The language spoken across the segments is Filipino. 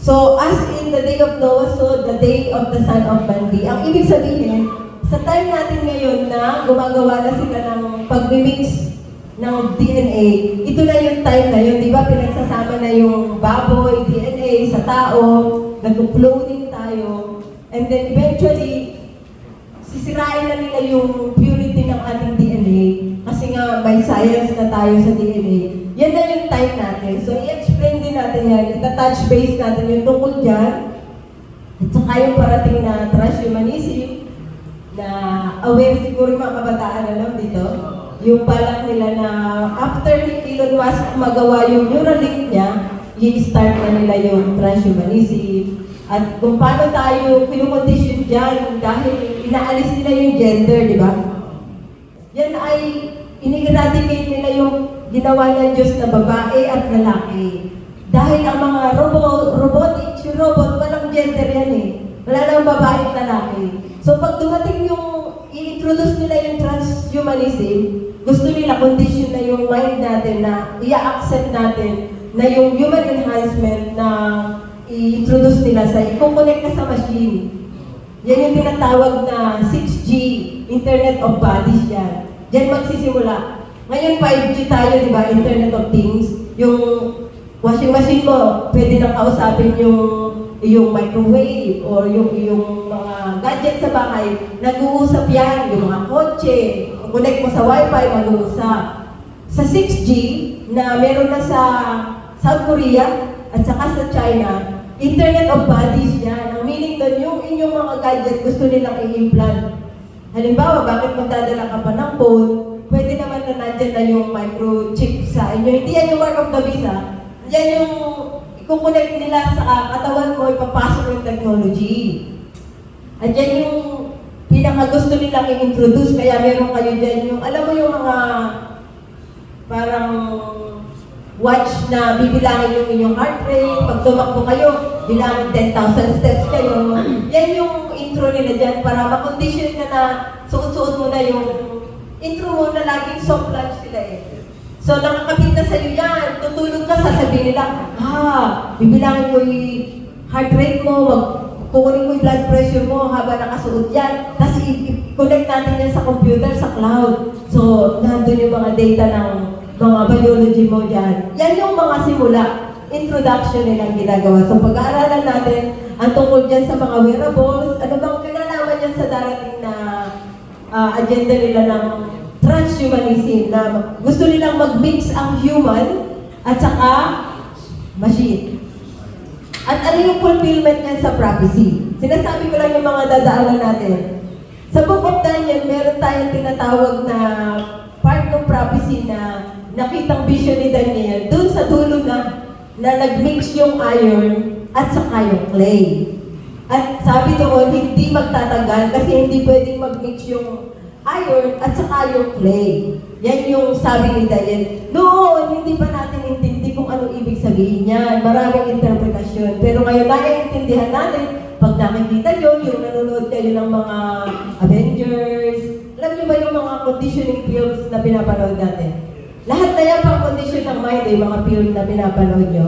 So, as in the day of Noah, so the day of the Son of Man be. Ang ibig sabihin, sa time natin ngayon na gumagawa na sila ng pag-mix ng DNA, ito na yung time na yun, di ba? Pinagsasama na yung baboy, DNA sa tao, nag-cloning tayo, and then eventually, sisirain na nila yung purity ng ating DNA kasi nga may science na tayo sa DNA. Yan na yung time natin. So, i-explain din natin yan. Ita-touch base natin yung tungkol dyan. At saka yung parating na transhumanism na aware siguro yung mga kabataan alam dito. Yung balak nila na after ni Elon Musk magawa yung Neuralink niya, i-start na nila yung transhumanism. At kung paano tayo pinumondisyon dyan dahil inaalis nila yung gender, di ba? Yan ay ini-eradicate nila yung ginawa ng Diyos na babae at lalaki. Dahil ang mga robotics, yung robot, walang gender yan eh. Wala nang babae at lalaki. So pag dumating yung i-introduce nila yung transhumanism, gusto nila condition na yung mind natin na i-accept natin na yung human enhancement na i-introduce nila sa i-connect ka sa machine. Yan yung tinatawag na 6G, Internet of Bodies yan. Diyan magsisimula. Ngayon 5G tayo, di ba? Internet of Things. Yung washing machine mo, pwede nang kausapin yung microwave or yung mga gadget sa bahay. Nag-uusap yan. Yung mga kotse, connect mo sa wifi, mag-uusap. Sa 6G, na meron na sa South Korea at saka sa China, Internet of Bodies yan. Ang meaning doon, yung inyong mga gadget gusto nilang i-implant. Halimbawa, bakit magdadala ka pa ng phone, pwede naman na nandyan na yung microchip sa inyo. Hindi yan yung mark of the beast, ha? Yan yung i-connect nila sa katawan mo, ipapasok yung technology. At yan yung pinaka-gusto nilang i-introduce, kaya meron kayo dyan yung, alam mo yung mga parang watch na bibilangin yung inyong heart rate, pag tumakbo kayo, bilangin 10,000 steps kayo. Yan yung intro nila dyan para makondisyon ka na suot-suot mo na yung intro mo na laging soft launch sila eh. So, nakakapit na sa'yo yan. Tutulog ka, sasabihin nila, bibilangin ko yung heart rate mo, kukunin mo yung blood pressure mo habang nakasuot yan. Tapos, i-connect natin yan sa computer, sa cloud. So, nandun yung mga data ng mga biology mo dyan. Yan yung mga simula, introduction nilang ginagawa. So, pag-aaralan natin ang tungkol dyan sa mga wearables, ano bang kinalaman yan sa darating na agenda nila ng transhumanism na gusto nilang mag-mix ang human at saka machine. At ano yung fulfillment niyan sa prophecy? Sinasabi ko lang yung mga dadaanan natin. Sa Book of Daniel, meron tayong tinatawag na part ng prophecy na nakitang vision ni Daniel doon sa dulo na nag-mix yung iron at saka yung clay. At sabi doon, hindi magtatagal kasi hindi pwedeng mag-mix yung iron at saka yung clay. Yan yung sabi ni Daniel. Noon, hindi pa natin intindi kung ano ibig sabihin yan. Maraming interpretasyon. Pero ngayon, naiintindihan natin, pag nakikita nyo, yung nanonood kayo ng mga Avengers, alam nyo ba yung mga conditioning films na pinapanood natin? Lahat na yan pang condition ng mind, yung mga film na pinapanood nyo,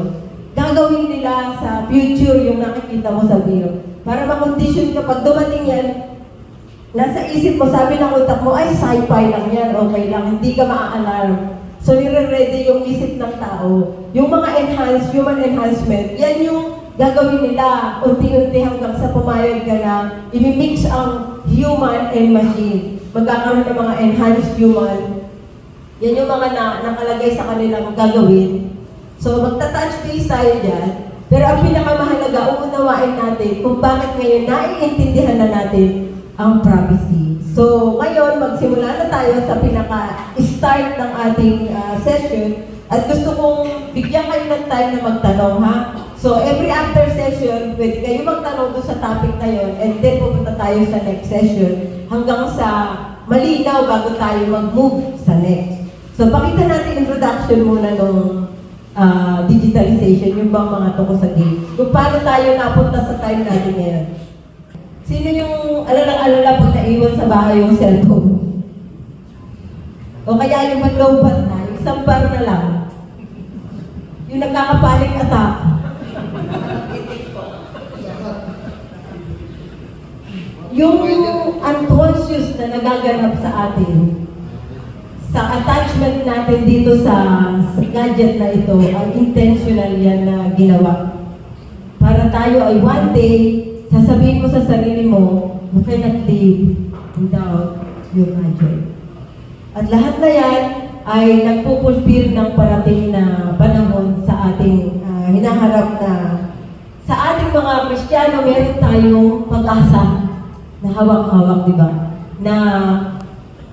gagawin nila sa future yung nakikita mo sa film. Para makondisyon ka, pag dumating yan, nasa isip mo, sabi ng utak mo, ay sci-fi lang yan, okay lang, hindi ka maa-alarm. So, nire-ready yung isip ng tao. Yung mga human enhancement, yan yung gagawin nila unti-unti hanggang sa pumayag ka na imimix ang human and machine. Magkakaroon ng mga enhanced human. Yan yung mga nakalagay sa kanilang gagawin. So, magta-touch base tayo dyan. Pero ang pinakamahalaga, uunawain natin kung bakit ngayon naiintindihan na natin ang prophecy. So, ngayon, magsimula na tayo sa pinaka-start ng ating session. At gusto kong bigyan kayo ng time na magtanong, ha? So, every after session, pwede kayo magtanong doon sa topic na yun. And then, pupunta tayo sa next session hanggang sa malinaw bago tayo mag-move sa next. So, pakita natin introduction muna nung digitalization, yung bang mga tungkol sa games. Kung paano tayo napunta sa time natin ngayon. Sino yung alalang-alala pag naiwan sa bahay yung cellphone? O kaya yung manlobat na, yung isang bar na lang. Yung nagkakapanik attack. yung unconscious na nagaganap sa atin, sa attachment natin dito sa gadget na ito, ay intentional yan na ginawa. Para tayo ay one day, sasabihin mo sa sarili mo, you cannot live without your gadget. At lahat na yan ay nagpupulpil ng parating na panahon sa ating hinaharap na sa ating mga Kristiyano, meron tayong pag-asa na hawak-hawak, di ba? Na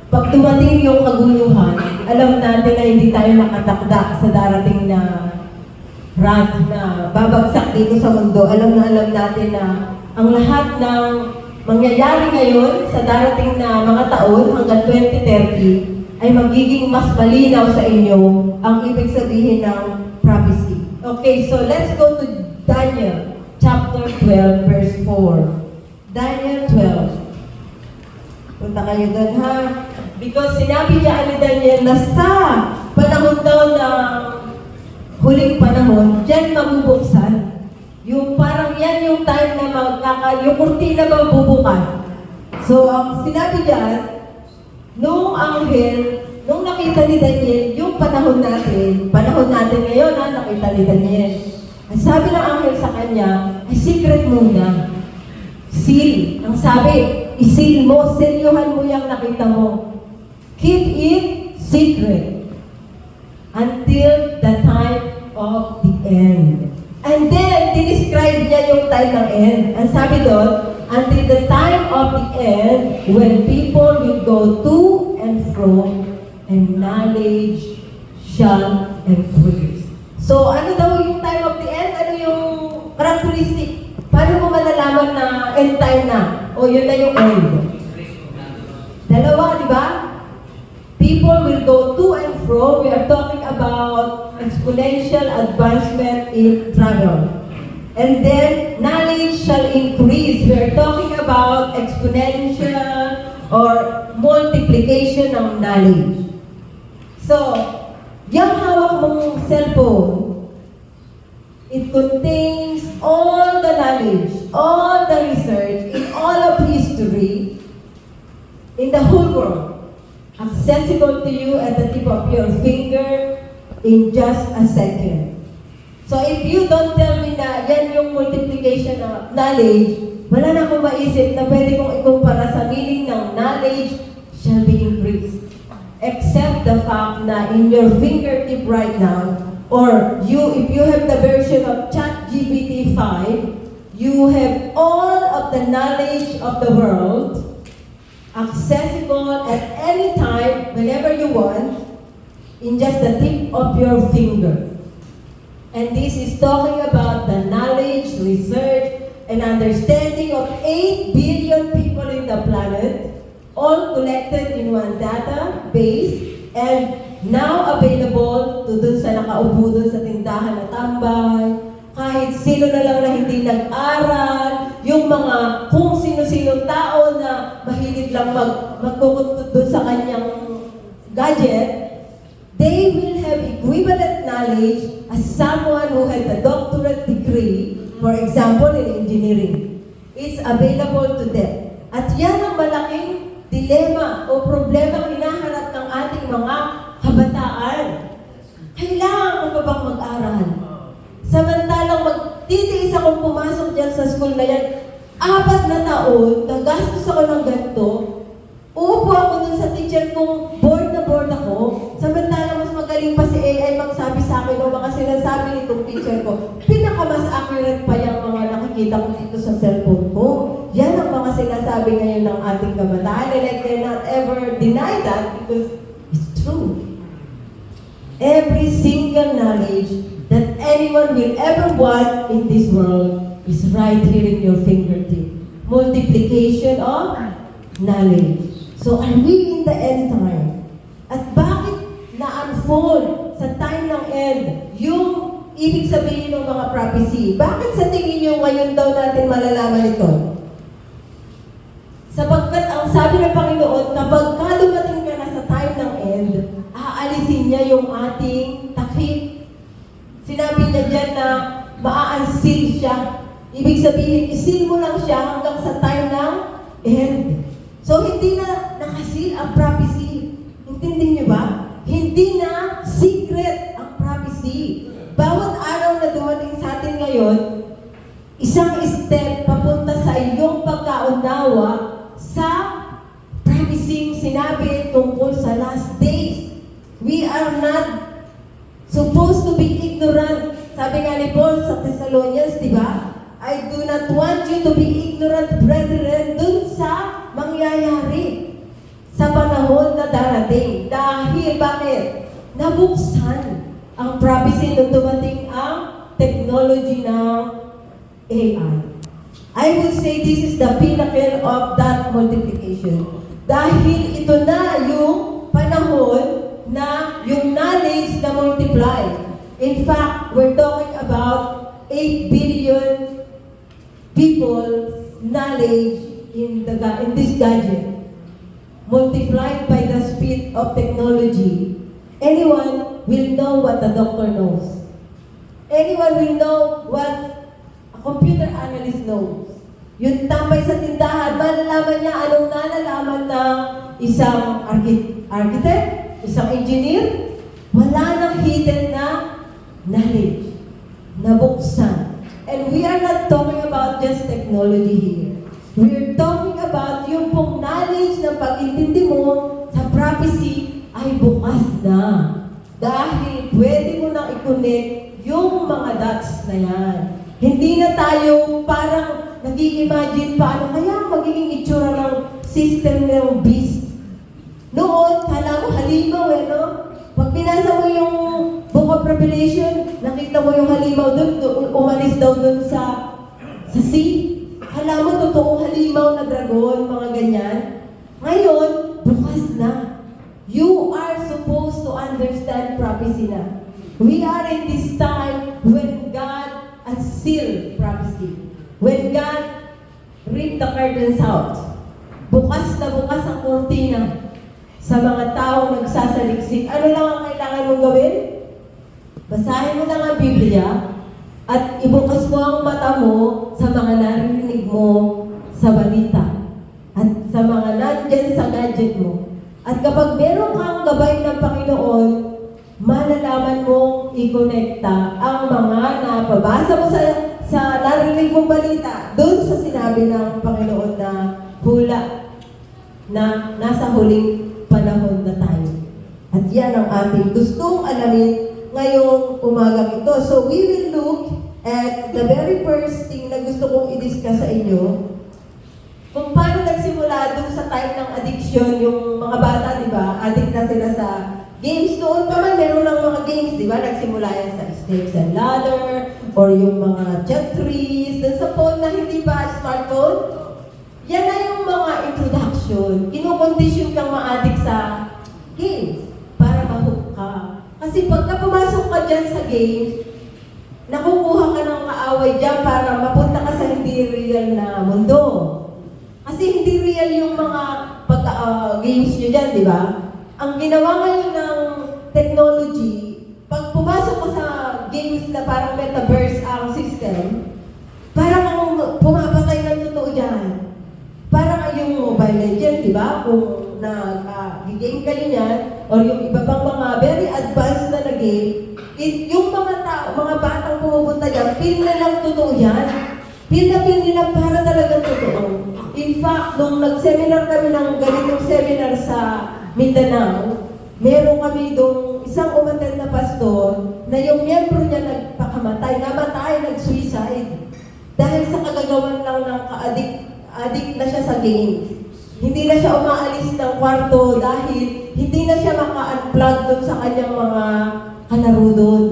pag dumating yung kaguluhan, alam natin na hindi tayo nakatakda sa darating na wrath na babagsak dito sa mundo. Alam natin na ang lahat ng mangyayari ngayon sa darating na mga taon hanggang 2030 ay magiging mas malinaw sa inyo ang ibig sabihin ng prophecy. Okay, so let's go to Daniel chapter 12 verse 4. Daniel 12. Punta kayo doon ha. Because sinabi niya ni Daniel na sa panahon daw ng huling panahon, diyan mabubuksan. Yung parang yan yung time na yung kurtina ba bubukas. So, ang sinabi diyan, nung anghel, nung nakita ni Daniel, yung panahon natin ngayon nakita ni Daniel. Ang sabi ng anghel sa kanya, ay secret muna. Seal. Ang sabi, isil mo, selyuhan mo yung nakita mo. Keep it secret until the time of the end. And then, dinescribe niya yung time ng end. Ang sabi doon, until the time of the end, when people will go to and fro, and knowledge shall increase. So, ano daw yung time of the end? Ano yung characteristic? Paano mo malalaman na end time na? O yun na yung end? Dalawa, di ba? People will go to and fro. We are talking about exponential advancement in travel. And then, knowledge shall increase. We are talking about exponential or multiplication of knowledge. So, yung hawak mong cellphone, it contains all the knowledge, all the research, in all of history, in the whole world, accessible to you at the tip of your finger in just a second. So if you don't tell me na yan yung multiplication of knowledge, wala na akong maisip na pwede kong ikumpara sa meaning ng knowledge shall be increased. Except the fact na in your fingertip right now, or if you have the version of ChatGPT 5, you have all of the knowledge of the world accessible at any time, whenever you want, in just the tip of your finger. And this is talking about the knowledge, research, and understanding of 8 billion people in the planet, all collected in one database, and now available to dun sa nakaupo dun sa tindahan na tambay, kahit sino na lang na hindi nag-aral, yung mga kung sino-sino tao na mahilig lang magkukutkot dun sa kanyang gadget, they will have equivalent knowledge as someone who had a doctorate degree, for example, in engineering. It's available to them. At yan ang malaking dilema o problema hinaharap ng ating mga kabataan. Kailangan mo ba bang mag-aral? Samantalang magtitiis akong pumasok dyan sa school na yan, 4 na taon, nagastos ako ng ganito, uupo ako dun sa teacher kong bored na bored ako, samantalang mas magaling pa si AI magsabi sa akin o mga sinasabi nitong teacher ko, pinakamas accurate pa yung mga nakikita ko dito sa cellphone ko. Yan ang mga sinasabi ngayon ng ating kabataan, and I cannot ever deny that because it's true. Every single knowledge that anyone will ever want in this world is right here in your fingertip. Multiplication of knowledge. So are we in the end time? At bakit na-unfold sa time ng end yung ibig sabihin ng mga prophecy? Bakit sa tingin nyo ngayon daw natin malalaman ito? Sapagkat ang sabi ng Panginoon, kapag dumating ka na sa time ng end, aalisin niya yung ating takip. Sinabi niya dyan na maa-unseal siya. Ibig sabihin, isil mo lang siya hanggang sa time ng end. So, hindi na nakasil ang prophecy. Intindi niyo ba? Hindi na secret ang prophecy. Bawat araw na dumating sa atin ngayon, isang step papunta sa iyong pagkaunawa sa prophecy sinabi tungkol sa last days. We are not supposed to be ignorant. Sabi nga ni Paul sa Thessalonians, di ba? I do not want you to be ignorant, brethren, dun sa mangyayari sa panahon na darating. Dahil bakit? Nabuksan ang prophecy nung dumating ang technology ng AI. I would say this is the pinnacle of that multiplication. Dahil ito na yung panahon na yung knowledge na multiply. In fact, we're talking about 8 billion people knowledge in this gadget. Multiplied by the speed of technology. Anyone will know what the doctor knows. Anyone will know what a computer analyst knows. Yung tambay sa tindahan, malalaman niya anong nalalaman ng isang architect, isang engineer. Wala nang hidden na knowledge, nabuksan. And we are not talking about just technology here. We are talking about yung pong knowledge na pag-intindi mo sa prophecy ay bukas na. Dahil pwede mo nang i-connect yung mga dots na yan. Hindi na tayo parang nag-i-imagine paano kaya magiging itsura ng system ng beast. Noon, kala mo halimaw no? Pag binasa mo yung Book of Revelation, nakita mo yung halimaw doon, umalis daw doon sa sea. Kala mo totoong halimaw na dragon, mga ganyan. Ngayon, bukas na. You are supposed to understand prophecy na. We are in this time when God unsealed prophecy. When God ripped the curtains out. Bukas na bukas ang kurtina sa mga taong nagsasaliksik. Ano lang ang kailangan mong gawin? Basahin mo lang ang Biblia at ibukas mo ang mata mo sa mga narinig mo sa balita at sa mga nandyan sa gadget mo. At kapag meron kang gabay ng Panginoon, malalaman mong i-connecta ang mga napabasa mo sa narinig mong balita doon sa sinabi ng Panginoon na hula na nasa huling panahon na tayo. At yan ang ating gustong alamin ngayong umagang ito. So we will look at the very first thing na gusto kong i-discuss sa inyo, kung paano nagsimula dun sa time ng addiction yung mga bata, di ba? Addict na sila sa games. Noon pa man, meron ng mga games, di ba? Nagsimula yan sa Snakes and Ladder, or yung mga chat trees, dun sa phone na hindi pa smartphone. Yan na yung mga introduction. Kinukondisyon kang ma-addict sa games para ma-hook ka. Kasi pagka pumasok ka dyan sa games, nakukuha ka ng kaaway dyan para mapunta ka sa hindi real na mundo. Kasi hindi real yung mga games nyo dyan, di ba? Ang ginawa ngayon ng technology, pag pumasok ka sa games na parang metaverse ang system, parang pumapatay ng totoo dyan. Parang yung Mobile Legends, di ba? Kung nag-game kayo niyan, or yung iba pang mga very advanced na game, yung mga tao, mga batang pumupunta dyan, feel na lang totoo yan. Feel nila para talagang totoo. In fact, nung nag-seminar kami ng ganitong seminar sa Mindanao, meron kami doon isang umattend na pastor na yung miyembro niya namatay, nag-suicide. Dahil sa kagagawan lang ng addict na siya sa games. Hindi na siya umaalis ng kwarto dahil hindi na siya maka-unplug doon sa kanyang mga kalaro doon.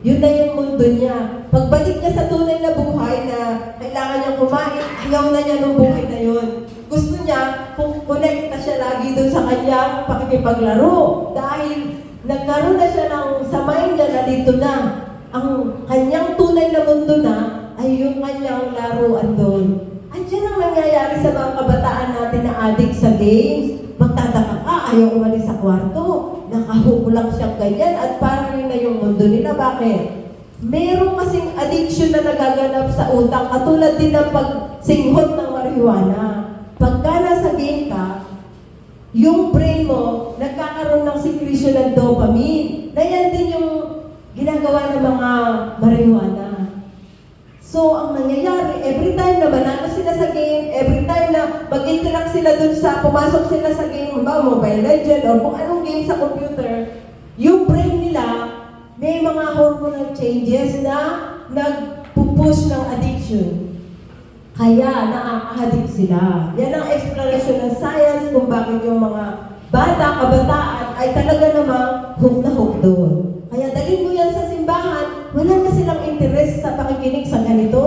Yun na yung mundo niya. Pagbalik niya sa tunay na buhay na kailangan niyang kumain, ayaw na niya ng buhay na yun. Gusto niya, kung connect na siya lagi doon sa kanyang pakikipaglaro. Dahil nagkaroon na siya sa mind niya na dito na. Ang kanyang tunay na mundo na ay yung kanyang laruan doon. At yan ang nangyayari sa mga kabataan natin na addict sa games. Magtataka ka, ayaw umalis sa kwarto. Nakahuko lang siyang ganyan at parang yun na yung mundo nila. Bakit? Meron kasing addiction na nagaganap sa utak, katulad din ng pagsinghot ng marijuana. pagka nasa game ka, yung brain mo, nagkakaroon ng secretion ng dopamine. Na yan din yung ginagawa ng mga marijuana. So, ang nangyayari, every time na manalo sila sa game, every time na mag-interact sila dun sa, pumasok sila sa game, ba, Mobile Legend, o kung anong game sa computer, yung brain nila, may mga hormonal changes na nagpupush ng addiction. Kaya nakaka-addict sila. Yan ang explanation ng science kung bakit yung mga bata, kabataan ay talaga namang hook na hook doon. Kaya dalhin mo yan sa simbahan, wala na silang interest sa pakikinig sa ganito.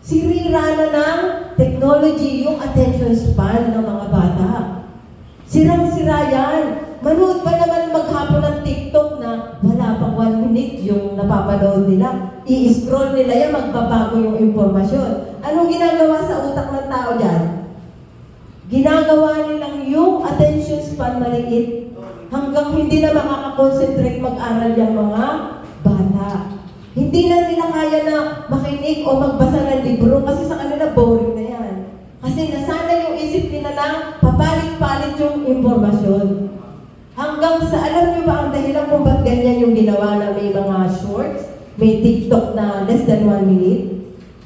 Sirira na ng technology yung attention span ng mga bata. Sirang-sira yan. Manood ba naman maghapon ng TikTok na wala pang 1 minute yung napapanood nila? I-scroll nila yan, magbabago yung impormasyon. Anong ginagawa sa utak ng tao dyan? Ginagawa nilang yung attention span maliit hanggang hindi na makakakonsentrate mag-aral yung mga bata. Hindi na nila kaya na makinig o magbasa ng libro kasi sa kanila boring na yan. Kasi nasanay yung isip nila na papalit-palit yung impormasyon. Hanggang sa, alam niyo ba ang dahilan kung ba't ganyan yung ginawa na may mga shorts, may TikTok na less than 1 minute?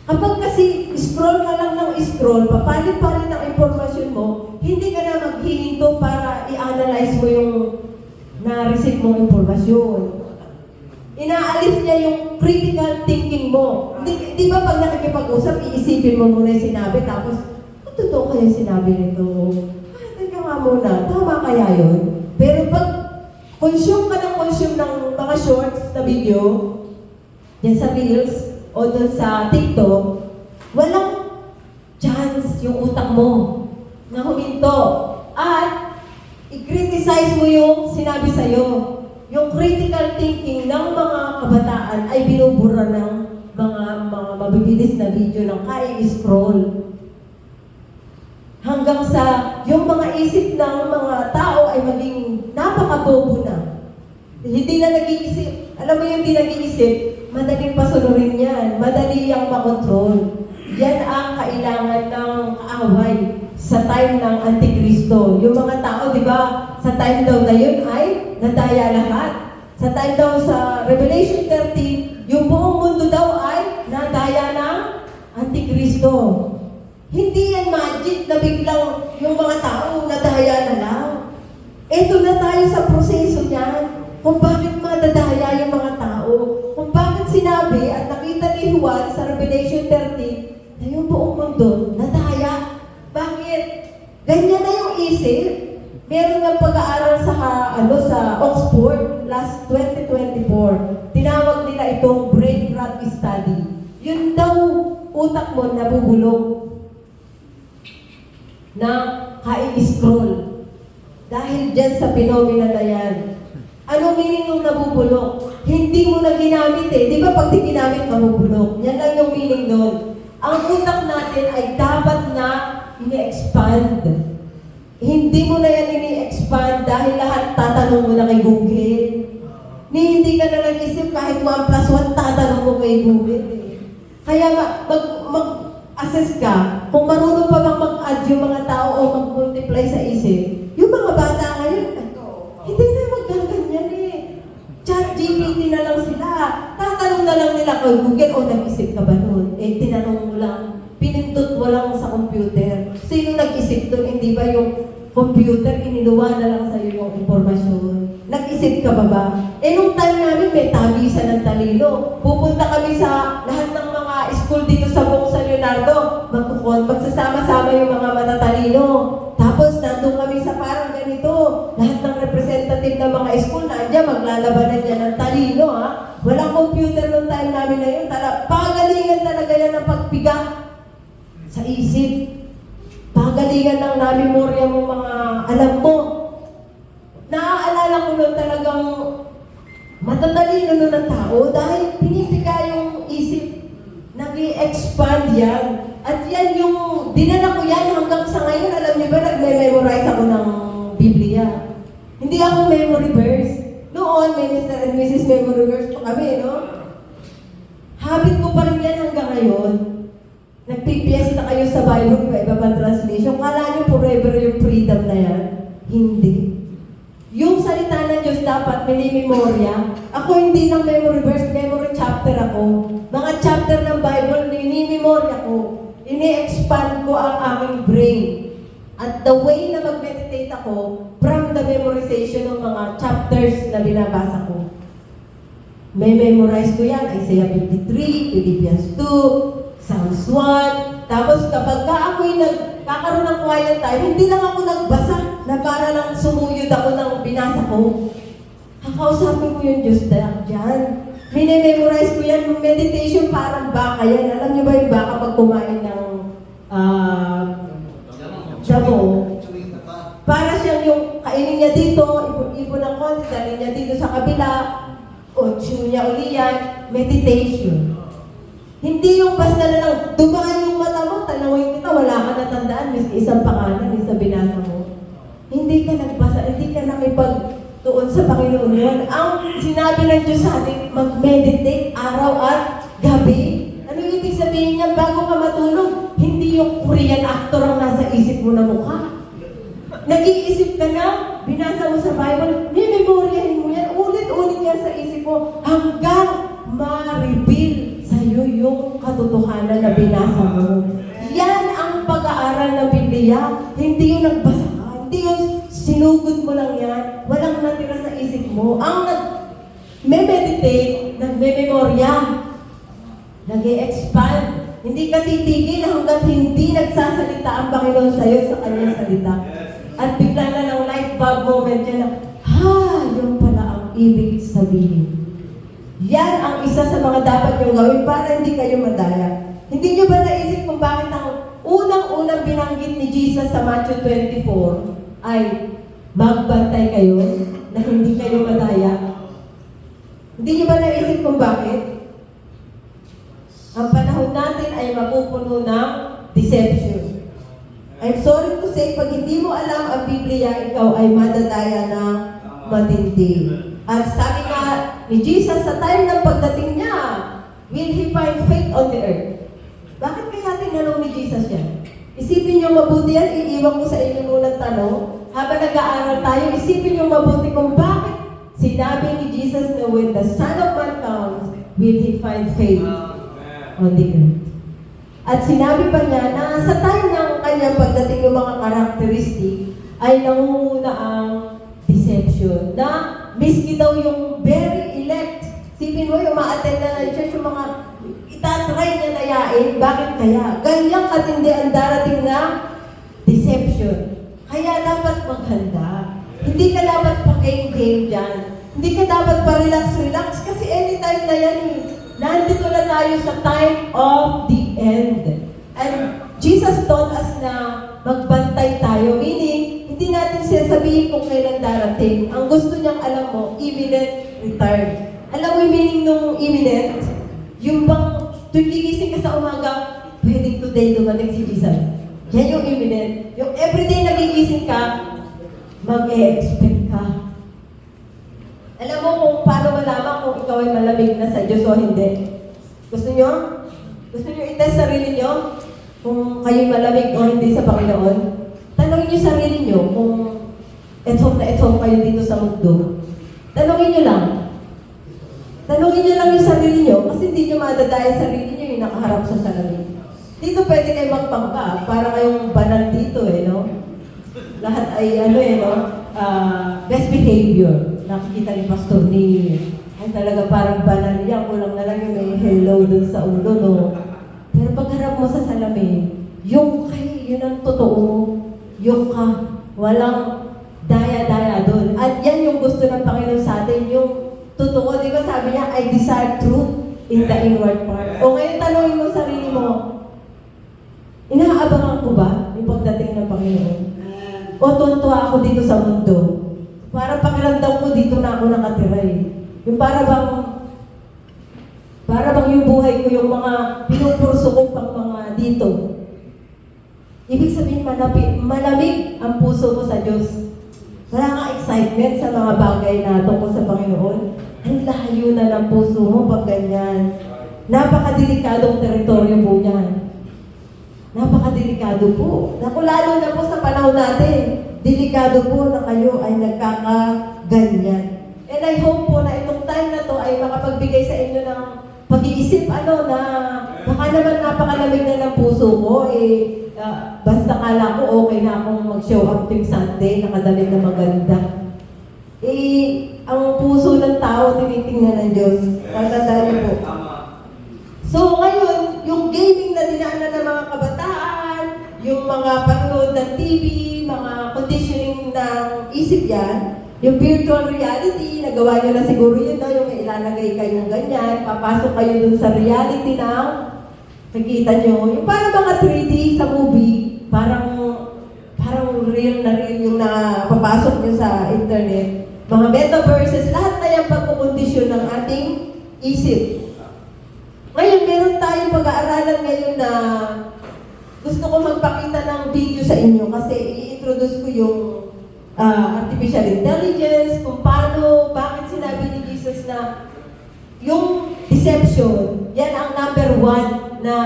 Kapag kasi scroll ka lang ng scroll, papalit-palit ang impormasyon mo, hindi ka na maghihinto para i-analyze mo yung na-receive mong impormasyon. Inaalis niya yung critical thinking mo. Di ba pag nakikipag-usap, iisipin mo muna yung sinabi, tapos, totoo kaya sinabi nito? Teka nga muna, tama kaya yun? Pero pag consume ka ng mga shorts na video, yan sa Reels, o dun sa TikTok, walang chance yung utak mo na huminto. At i-criticize mo yung sinabi sa'yo. Yung critical thinking ng mga kabataan ay binubura ng mga mabibilis na video ng kaya-scroll. Hanggang sa yung mga isip ng mga tao ay maging napakabobo na. Hindi na nag-iisip. Alam mo yung hindi nag-iisip, madaling pasunurin yan. Madali yang makontrol. Yan ang kailangan ng kaaway sa time ng Antikristo. Yung mga tao, di ba, sa time daw na yun ay nadaya lahat. Sa time daw sa Revelation 13, yung buong mundo daw ay nadaya ng Antikristo. Hindi yan magic na biglang yung mga tao nadaya na lang. Ito na tayo sa proseso niyan. Kung bakit madadaya yung mga tao. Kung bakit sinabi at nakita ni Juan sa Revelation 13 na yung buong mundo nadaya. Bakit? Ganyan na yung isip. Meron nga pag-aaral sa Oxford last 2024. Tinawag nila itong brain rot study. Yun daw utak mo nabubulok na kai-scroll. Dahil dyan sa phenomena na yan. Ano meaning ng nabubulok? Hindi mo na ginamit eh. Di ba pag di ginamit, mabubulok? Yan lang yung meaning doon. Ang utak natin ay dapat na ini-expand. Hindi mo na yan ini-expand dahil lahat tatanong mo na kay Google. Hindi ka na nag-isip kahit 1 plus 1 tatanong mo kay Google eh. Kaya mag-assess ka kung marunong pa bang mag-add yung mga tao o mag-multiply sa isip. Yung mga bata ngayon, hindi na magkaganyan eh. ChatGPT na lang sila. Tatanong na lang nila kay Google, o nag-isip ka ba nun? Eh, tinanong mo lang. Pinindot mo lang sa computer. Sino nag-isip doon? Hindi ba yung computer, iniluwa na lang sa'yo yung informasyon? Nag-isip ka ba? Eh, nung time namin, may tabisan ng talino. Pupunta kami sa lahat ng mga school dito sa Buong San Leonardo. Magsasama-sama yung mga matatalino. Tapos, nandun kami sa parang ganito. Lahat ng representative ng mga school na andyan, maglalabanan niya ng talino, ha? Walang computer nung time namin na yun. Pagalingan talaga yan ng pagpiga sa isip. Pagalingan ng na-memorya mo mga alam mo. Naaalala ko nun talagang matatalino nun ng tao dahil pinipiga yung isip. Nag-i-expand yan. At yan yung, dinala ko yan hanggang sa ngayon, alam niyo ba, nagme-memorize ako ng Biblia. Hindi ako memory verse. Noon, may Mr. and Mrs. Memory verse pa kami, no? Habit ko pa rin yan hanggang ngayon. Nagpipiesta kayo sa Bible, iba-iba pang translation. Kala niyo forever yung freedom na yan? Hindi. Yung salita ng Diyos dapat minimemorya. Ako hindi ng memory verse, memory chapter ako. Mga chapter ng Bible, minimemorya ko. Ini-expand ko ang aking brain. At the way na mag-meditate ako, from the memorization ng mga chapters na binabasa ko. May memorize ko yan, Isaiah 53, Philippians 2, Psalms 1. Tapos kapag ako'y nagkakaroon ng quiet time, hindi lang ako nagbasa na para lang sumuyod ako ng binasa ko. Kakausapin ko yung Diyos dyan. Minememorize ko yan, meditation parang baka yan. Alam niyo ba yung baka pag kumain ng damo? Para siyang yung kainin niya dito, ipon-ipon ng konti, dali niya dito sa kabila, o chew niya uli yan, meditation. Hindi yung basta na lang, dumaan yung mata mo, tanawin kita, wala ka natandaan, miski isang pangalan, isa binasa mo. Hindi ka nagbasa, hindi ka nakipagtuon sa Panginoon yun. Ang sinabi ng Diyos sa atin, mag-meditate araw at gabi. Ano yung ibig sabihin niya? Bago ka matulog, hindi yung Korean actor ang nasa isip mo na mukha. Nag-iisip ka na, binasa mo sa Bible, memoryahin mo yan, ulit-ulit yan sa isip mo, hanggang ma-reveal sa'yo yung katotohanan na binasa mo. Yan ang pag-aaral ng Biblia. Hindi yung nagbasa ka, hindi yung sinugod mo lang yan, walang natira sa isip mo. Ang nag-meditate, nagme-memorya, nag-e-expand. Hindi ka titigil hanggat hindi nagsasalita ang Panginoon sa'yo sa kanyang salita. At bigla na ng light bulb moment yan na, yun pala ang ibig sabihin. Yan ang isa sa mga dapat nyo gawin para hindi kayo madaya. Hindi nyo ba naisip kung bakit ang unang-unang binanggit ni Jesus sa Matthew 24 ay magbantay kayo na hindi kayo madaya? Hindi nyo ba naisip kung bakit? Ang panahon natin ay mapupuno ng deception. I'm sorry to say, pag hindi mo alam ang Biblia, ikaw ay madadaya na matindi. At sabi nga ni Jesus sa time ng pagdating niya, will He find faith on the earth? Bakit kaya tinanong ni Jesus yan? Isipin niyo mabuti yan, iiwan ko sa inyo munang tanong. Habang nag-aaral tayo, isipin niyo mabuti kung bakit sinabi ni Jesus na when the Son of Man comes, will He find faith on the earth? At sinabi pa niya na sa time ng kanyang pagdating ng mga karakteristik ay nangunguna ang deception. Na miski daw yung very elect, sipin mo yung ma-attend na ng church, yung mga itatry niya na yain, bakit kaya? Ganyang katindi ang darating na deception. Kaya dapat maghanda. Hindi ka dapat pa-game-game dyan. Hindi ka dapat pa-relax-relax kasi anytime na yan eh. Nandito na tayo sa time of the end. And Jesus taught us na magbantay tayo. Meaning, hindi natin sasabihin kung kailan darating. Ang gusto niyang alam mo, imminent return. Alam mo yung meaning nung imminent? Yung bang tuwing gigising ka sa umaga, pwedeng today dumating si Jesus. Yan yung imminent. Yung everyday nagigising ka, mag-e-expect ka. Alam mo kung paano malaman kung ikaw ay malamig na sa Diyos o hindi? Gusto nyo? Gusto nyo i-test sarili nyo? Kung kayo'y malamig o hindi sa Panginoon? Tanongin nyo sarili nyo kung etong na etong kayo dito sa mundo. Tanongin nyo lang. Tanongin nyo lang yung sarili nyo kasi hindi nyo madadaya sarili nyo yung nakaharap sa salamin. Dito pwede kayo magpangka para kayong banal dito no? Lahat ay best behavior. Nakikita ni Pastor ni ay talaga parang banal yan. Kulang na lang yung may hello dun sa ulo, no? Pero pagharap mo sa salamin, yung yun ang totoo. Yung ka. Walang daya-daya dun. At yan yung gusto ng Panginoon sa atin, yung totoo. Di ba sabi niya, I desire truth in the inward part. O ngayon tanongin mo sarili mo, inaabangan ko ba yung pagdating ng Panginoon? O tuntua ako dito sa mundo? Para pakiramdam ko dito na ako nakatira eh. Yung para bang yung buhay ko, yung mga pinupurso ko pang mga dito. Ibig sabihin, malamig ang puso mo sa Diyos. Wala kang excitement sa mga bagay na tungkol sa Panginoon. Ang layo na ng puso mo pag ganyan. Napakadelikadong teritoryo po yan. Napakadelikado po. Naku, lalo na po sa panahon natin, delikado po na kayo ay nagkakaganyan. And I hope po na itong time na to ay makapagbigay sa inyo ng pag-iisip, na baka naman napakalamig na ng puso ko, basta kala ko okay na akong mag-show up tuwing Sunday, nakadamit na maganda. Ang puso ng tao, tinitingnan ng Diyos. Tatandaan niyo po. So ngayon, yung gaming na dinaanan ng mga kabataan, yung mga panonood ng TV, mga conditioning ng isip yan, yung virtual reality, nagawa nyo na siguro yun, no? Yung ilalagay kayo ng ganyan, papasok kayo dun sa reality na nakikita nyo. Yung parang mga 3D sa movie, parang real na real yung napapasok nyo sa internet. Mga metaverses, lahat na yung pagkukondisyon ng ating isip. Ngayon, meron tayong pag-aaralan ngayon na gusto ko magpakita ng video sa inyo kasi i-introduce ko yung artificial intelligence, kung paano, bakit sinabi ni Jesus na yung deception, yan ang number 1 na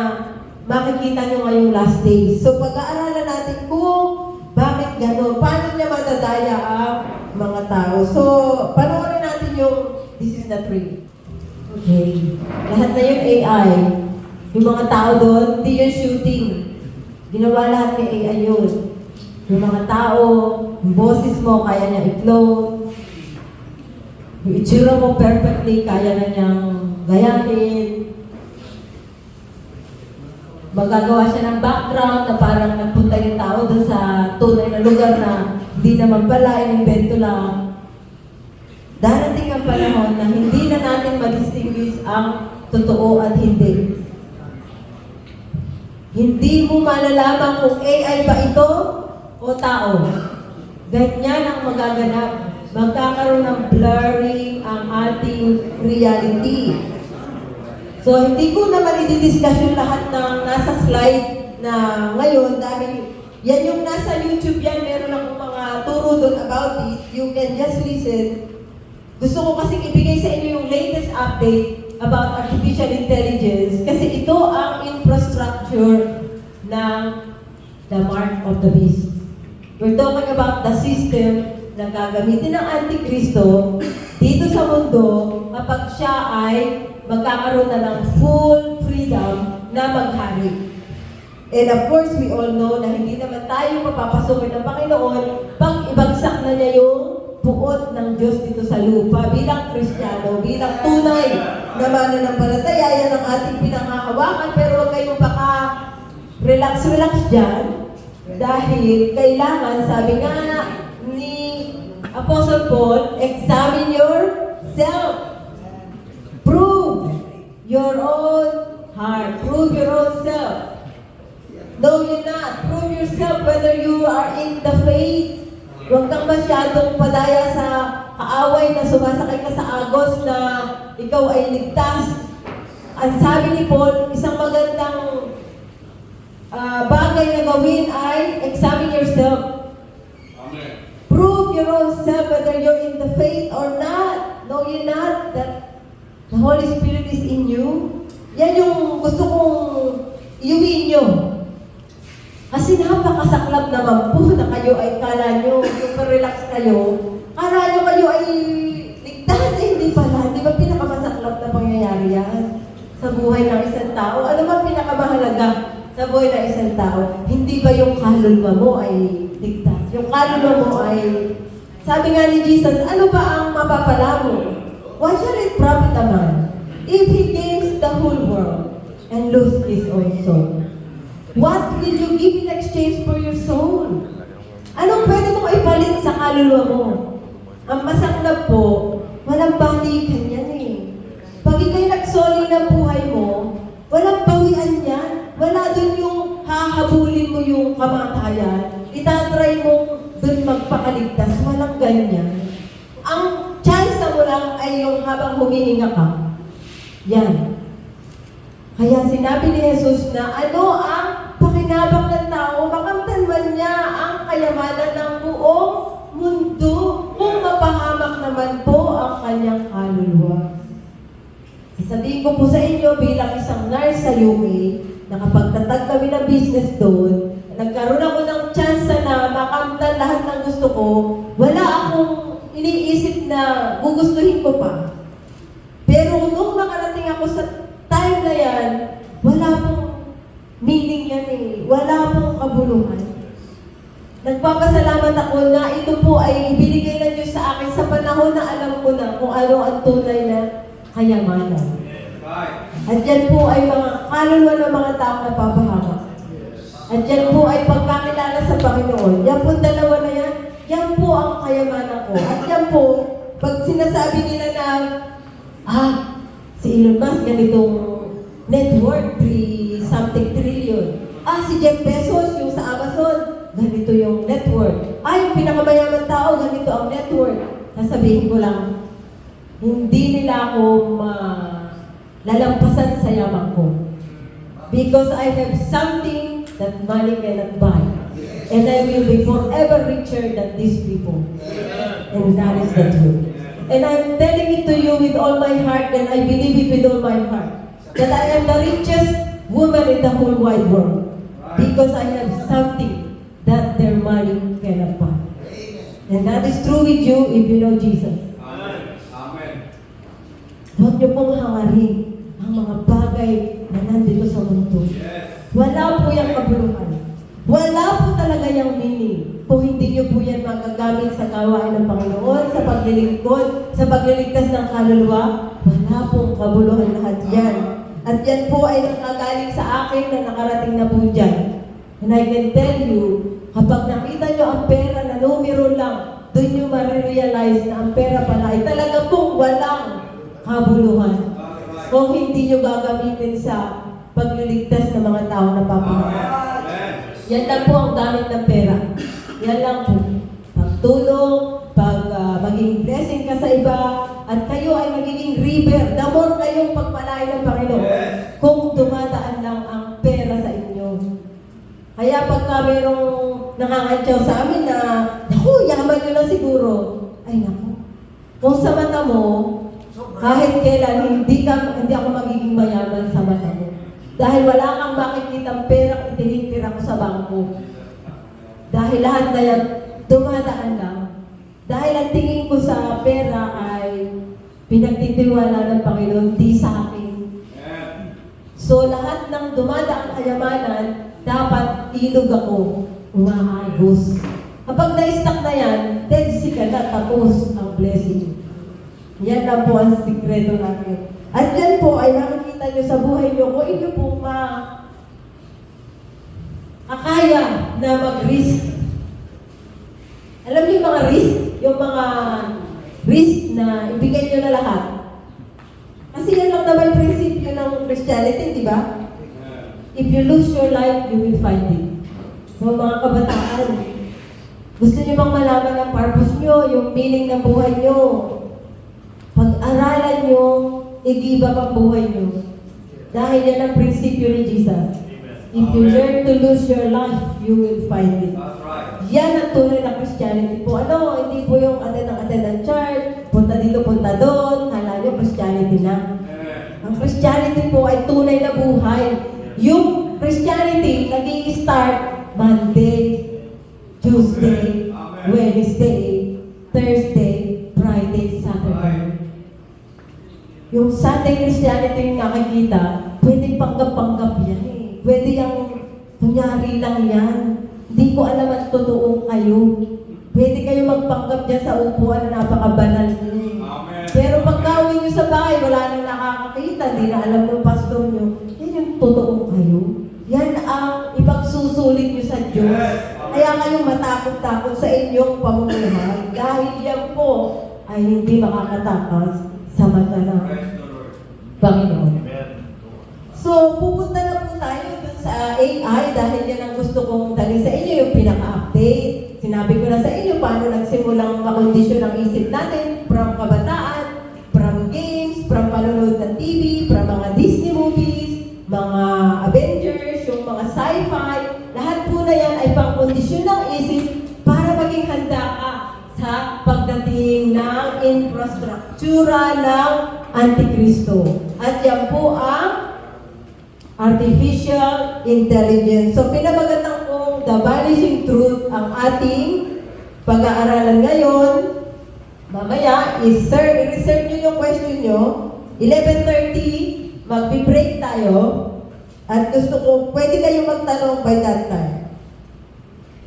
makikita nyo ngayong last days. So, pag-aaralan natin kung bakit gano'n, paano niya madadaya ang mga tao. So, panoorin natin yung this is the tree. Okay. Lahat na yung AI. Yung mga tao doon, hindi yung shooting. Ginawa lahat ni AI yun. Yung mga tao, yung boses mo, kaya niya i-float. Yung itsura mo perfectly, kaya na niyang gayahin. Magagawa siya ng background na parang nagpunta yung tao doon sa tunay na lugar na hindi naman pala, inimbento lang. Darating ang panahon na hindi na natin ma-distinguish ang totoo at hindi. Hindi mo malalaman kung AI ba ito o tao. Ganyan ang magaganap. Magkakaroon ng blurring ang ating reality. So, hindi ko naman i-discuss yung lahat ng nasa slide na ngayon dahil yan yung nasa YouTube yan, meron akong mga turo doon about it. You can just listen. Gusto ko kasing ibigay sa inyo yung latest update about artificial intelligence kasi ito ang infrastructure ng the mark of the beast. We're talking about the system na gagamitin ng Antikristo dito sa mundo kapag siya ay magkakaroon na ng full freedom na maghari. And of course, we all know na hindi naman tayo mapapasukin ng Panginoon pag ibagsak na niya yung puot ng Diyos dito sa lupa bilang Kristiyano, bilang tunay na mananampalataya, yan ang ating pinanghahawakan. Pero huwag kayong baka relax dyan dahil kailangan, sabi nga ni Apostle Paul, examine yourself. Prove your own heart. Prove your own self. Know you not. Prove yourself whether you are in the faith. Huwag kang masyadong padaya sa kaaway na sumasakay ka sa agos na ikaw ay ligtas. Ang sabi ni Paul, isang magandang bagay na gawin ay examine yourself. Amen. Prove your own self whether you're in the faith or not. Know you not that the Holy Spirit is in you? Yan yung gusto kong iuwiin nyo. Kasi napakasaklap naman po na kayo ay kala nyo, super relax kayo, kala nyo kayo ay ligtas, hindi pala. Di ba pinakamasaklap na pangyayari yan sa buhay ng isang tao? Ano ba pinakamahalaga sa buhay ng isang tao? Hindi ba yung kaluluwa mo ay ligtas? Yung kaluluwa mo ay, sabi nga ni Jesus, ano ba ang mapapala mo? What shall it profit a man if he gains the whole world and lose his own soul? What will you give in exchange for your soul? Anong pwede mong ipalit sa kaluluwa mo? Ang masaklap po, walang balikan yan eh. Pag ikaw'y nagsoli ng buhay mo, walang bawian yan. Wala dun yung hahabulin mo yung kamatayan. Itatry mong dun magpakaligtas. Walang ganyan. Ang chance mo lang ay yung habang humihinga ka. Yan. Kaya sinabi ni Jesus na ano ang pakinabang ng tao, makamtan man niya ang kayamanan ng buong mundo kung mapahamak naman po ang kanyang kaluluwa. Sasabihin ko po sa inyo bilang isang nurse sa UA, na kapag tatag kami ng business business doon, nagkaroon ako ng chance na makamtan lahat ng gusto ko, wala akong iniisip na gugustuhin ko pa. Pero nung nakarating ako sa time na yan, wala pong meaning yan eh. Wala pong kabuluhan. Nagpapasalamat ako na ito po ay ibinigay ng Diyos sa akin sa panahon na alam ko na kung ano ang tunay na kayamanan. At yan po ay mga kaluluwa ng mga taong napapahamak. At yan po ay pagkakilala sa Panginoon. Yan po dalawa na yan, yan po ang kayamanan ko. At yan po, pag sinasabi nila na, si Elon Musk ganitong net worth, 3-something trillion. Si Jeff Bezos, yung sa Amazon, ganito yung net worth. Yung pinakamayaman tao, ganito ang net worth. Sasabihin ko lang, hindi nila ako lalampasan sa yaman ko. Because I have something that money cannot buy. And I will be forever richer than these people. And that is the truth. And I'm telling it to you with all my heart, and I believe it with all my heart, that I am the richest woman in the whole wide world. Because I have something that their money cannot buy. And that is true with you if you know Jesus. Amen. Huwag niyo pong hangarin ang mga bagay na nandito sa mundo. Wala po yung kabuluhan. Wala po talaga yung meaning. Kung hindi niyo po yan magagamit sa gawain ng Panginoon, sa paglilingkod, sa pagliligtas ng kaluluwa, wala pong kabuluhan lahat yan. At yan po ay nakagaling sa akin na nakarating na po dyan. And I can tell you, kapag nakita niyo ang pera na numero lang, doon niyo marirealize na ang pera pala ay talaga pong walang kabuluhan. Kung hindi niyo gagamitin sa pagliligtas ng mga tao na papahamak. Yan lang po ang gamit ng pera. Yan lang po. Pagtulong, maging blessing ka sa iba, at kayo ay magiging river. The more kayong pagpalain ng Panginoon, kung dumadaan lang ang pera sa inyo. Kaya pagka mayroong nakakantyaw sa amin na, naku, yaman nyo lang siguro. Ay naku, kung sa mata mo, kahit kailan, hindi ako magiging mayaman sa mata mo. Dahil wala kang makikitang perang itinitira ko sa bangko. Dahil lahat na yan, dumadaan lang. Dahil ang tingin ko sa pera ay pinagtitiwala ng Panginoon, di sa akin. So lahat ng dumadaang kayamanan, dapat ilog ako, umahagos. Kapag na-stuck na yan, dead sick ka na, tapos ang blessing. Yan lang po ang sikreto natin. At yan po ay nakikita nyo sa buhay nyo kung inyo po kakaya na mag-risk. Alam niyo yung mga risk? Yung mga risk na ibigay nyo na lahat. Kasi yan lang naman prinsipyo ng Christianity, di ba? If you lose your life, you will find it. So mga kabataan, gusto nyo bang malaman ang purpose nyo, yung meaning ng buhay nyo? Pag-aralan nyo, i-give up ang buhay nyo. Dahil yan ang prinsipyo ni Jesus. If you learn to lose your life, you will find it. Yan ang tunay na Christianity po. Hindi po yung attend ng church, punta dito, punta doon, hala nyo, Christianity na. Ang Christianity po ay tunay na buhay. Yung Christianity, nag-i-start Monday, Tuesday, Wednesday, Thursday, Friday, Saturday. Yung Sunday Christianity yung nakikita, pwede panggap-panggap yan eh. Pwede yung kunyari lang yan. Hindi ko alam at totoo kayo. Pwede kayo magpanggap dyan sa upuan na napakabanal niyo. Pero pagka-uwi nyo sa bahay, wala nang nakakakita, hindi na alam ng pastor nyo, yan yung totoo kayo. Yan ang ipagsusulit nyo sa Diyos. Kaya kayong matakot-takot sa inyong pamumuhay. Dahil yan po ay hindi makakatakas sa mata ng Panginoon. So, pupunta na po tayo dun sa AI dahil yan ang gusto kong dalhin sa inyo, yung pinaka-update. Sinabi ko na sa inyo paano nagsimulang makondisyon ang isip natin from kabataan, from games, from panonood ng TV, from mga Disney movies, mga Avengers, yung mga sci-fi. Lahat po na yan ay pang-kondisyon ng isip para maging handa ka sa pagdating ng infrastruktura ng Antikristo. At yan po ang Artificial Intelligence. So, pinamagatan kong The Vanishing Truth ang ating pag-aaralan ngayon. Mamaya, i-research nyo yung question nyo. 11:30, magpi-break tayo. At gusto ko, pwede kayong magtanong by that time.